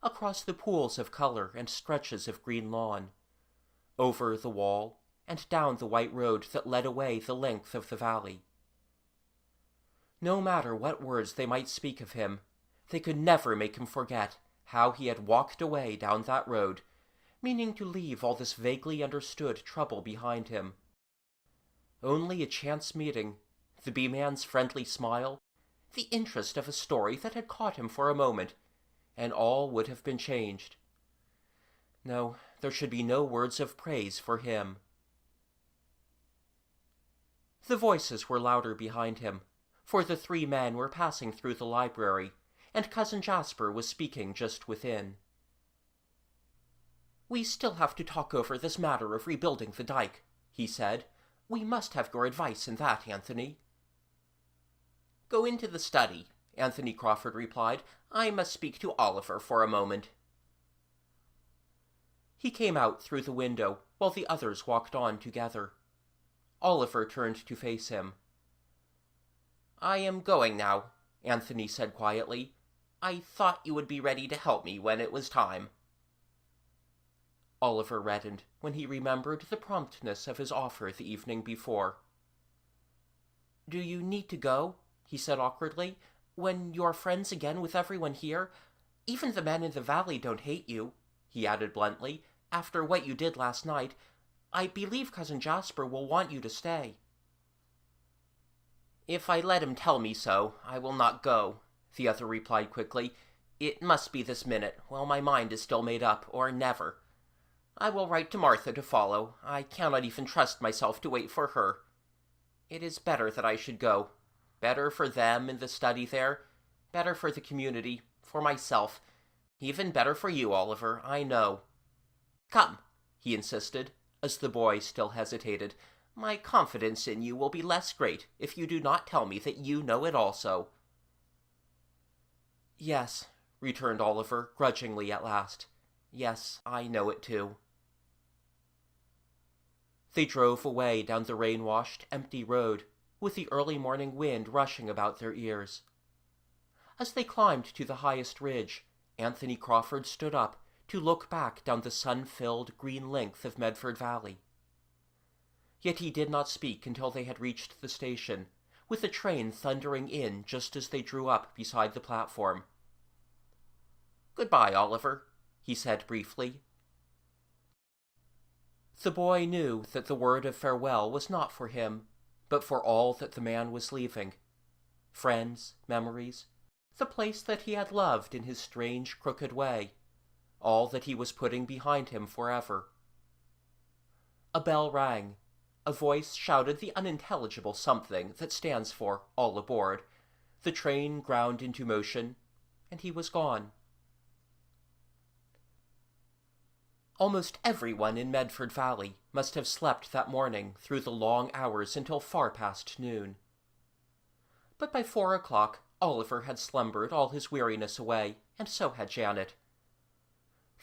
across the pools of color and stretches of green lawn, over the wall, and down the white road that led away the length of the valley. No matter what words they might speak of him, they could never make him forget how he had walked away down that road, meaning to leave all this vaguely understood trouble behind him. Only a chance meeting, the bee-man's friendly smile, the interest of a story that had caught him for a moment, and all would have been changed. No, there should be no words of praise for him. The voices were louder behind him, for the three men were passing through the library, and Cousin Jasper was speaking just within. "We still have to talk over this matter of rebuilding the dike," he said. "We must have your advice in that, Anthony." "Go into the study," Anthony Crawford replied. "I must speak to Oliver for a moment." He came out through the window, while the others walked on together. Oliver turned to face him. "I am going now," Anthony said quietly. "I thought you would be ready to help me when it was time." Oliver reddened when he remembered the promptness of his offer the evening before. "Do you need to go?" he said awkwardly. "When you are friends again with everyone here? Even the men in the valley don't hate you," he added bluntly, "after what you did last night. I believe Cousin Jasper will want you to stay." "If I let him tell me so, I will not go," the other replied quickly. "It must be this minute, while my mind is still made up, or never. I will write to Martha to follow. I cannot even trust myself to wait for her. It is better that I should go. Better for them in the study there. Better for the community, for myself. Even better for you, Oliver, I know. Come," he insisted, as the boy still hesitated. "My confidence in you will be less great if you do not tell me that you know it also." "Yes," returned Oliver, grudgingly at last. "Yes, I know it too." They drove away down the rain-washed, empty road, with the early morning wind rushing about their ears. As they climbed to the highest ridge, Anthony Crawford stood up to look back down the sun-filled green length of Medford Valley. Yet he did not speak until they had reached the station, with the train thundering in just as they drew up beside the platform. "Goodbye, Oliver," he said briefly. The boy knew that the word of farewell was not for him, but for all that the man was leaving. Friends, memories, the place that he had loved in his strange, crooked way, all that he was putting behind him forever. A bell rang. A voice shouted the unintelligible something that stands for "all aboard." The train ground into motion, and he was gone. Almost everyone in Medford Valley must have slept that morning through the long hours until far past noon. But by 4 o'clock, Oliver had slumbered all his weariness away, and so had Janet.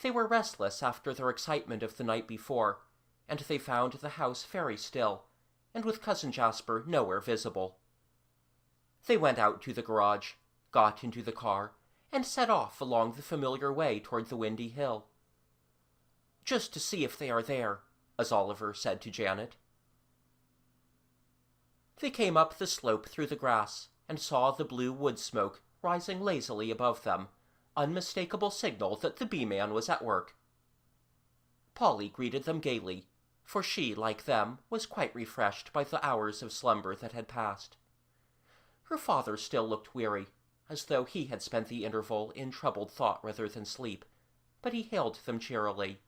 They were restless after their excitement of the night before, and they found the house very still, and with Cousin Jasper nowhere visible. They went out to the garage, got into the car, and set off along the familiar way toward the windy hill. "Just to see if they are there," as Oliver said to Janet. They came up the slope through the grass, and saw the blue wood smoke rising lazily above them, unmistakable signal that the bee-man was at work. Polly greeted them gaily, for she, like them, was quite refreshed by the hours of slumber that had passed. Her father still looked weary, as though he had spent the interval in troubled thought rather than sleep, but he hailed them cheerily.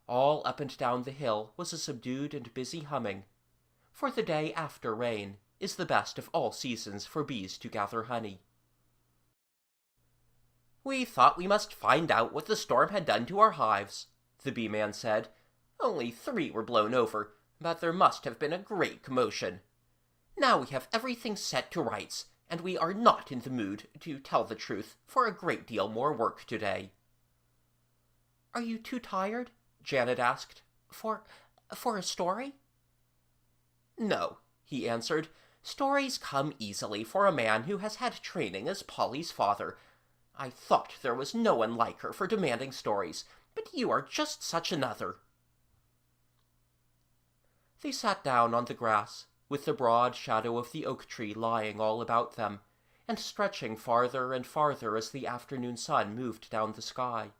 All up and down the hill was a subdued and busy humming, for the day after rain is the best of all seasons for bees to gather honey. "We thought we must find out what the storm had done to our hives," the bee-man said. "Only 3 were blown over, but there must have been a great commotion. Now we have everything set to rights, and we are not in the mood, to tell the truth, for a great deal more work today." "Are you too tired?" Janet asked. For a story?" "No," he answered. "Stories come easily for a man who has had training as Polly's father. I thought there was no one like her for demanding stories, but you are just such another." They sat down on the grass, with the broad shadow of the oak tree lying all about them, and stretching farther and farther as the afternoon sun moved down the sky.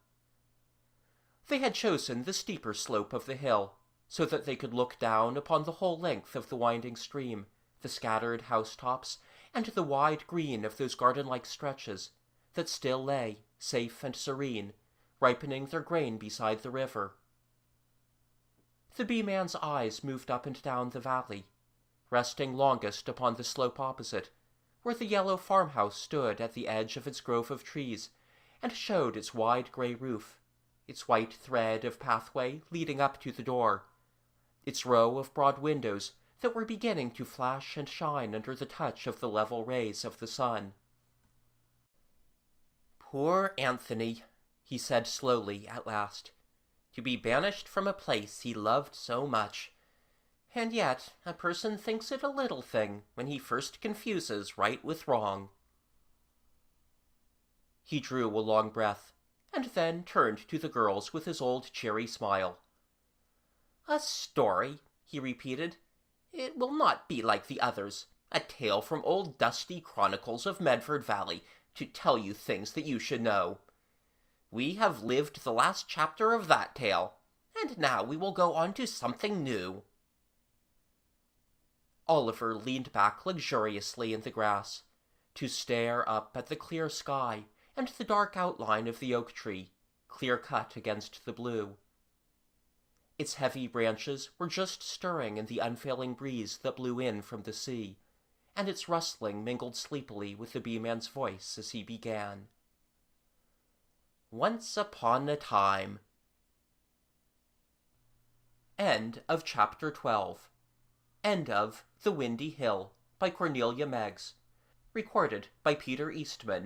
They had chosen the steeper slope of the hill, so that they could look down upon the whole length of the winding stream, the scattered housetops, and the wide green of those garden-like stretches that still lay, safe and serene, ripening their grain beside the river. The bee-man's eyes moved up and down the valley, resting longest upon the slope opposite, where the yellow farmhouse stood at the edge of its grove of trees, and showed its wide grey roof, its white thread of pathway leading up to the door, its row of broad windows that were beginning to flash and shine under the touch of the level rays of the sun. "Poor Anthony," he said slowly at last, "to be banished from a place he loved so much. And yet a person thinks it a little thing when he first confuses right with wrong." He drew a long breath, and then turned to the girls with his old cheery smile. "A story," he repeated. "It will not be like the others, a tale from old dusty chronicles of Medford Valley to tell you things that you should know. We have lived the last chapter of that tale, and now we will go on to something new." Oliver leaned back luxuriously in the grass, to stare up at the clear sky and the dark outline of the oak tree, clear-cut against the blue. Its heavy branches were just stirring in the unfailing breeze that blew in from the sea, and its rustling mingled sleepily with the bee-man's voice as he began. "Once upon a time." End of Chapter 12. End of The Windy Hill by Cornelia Meigs. Recorded by Peter Eastman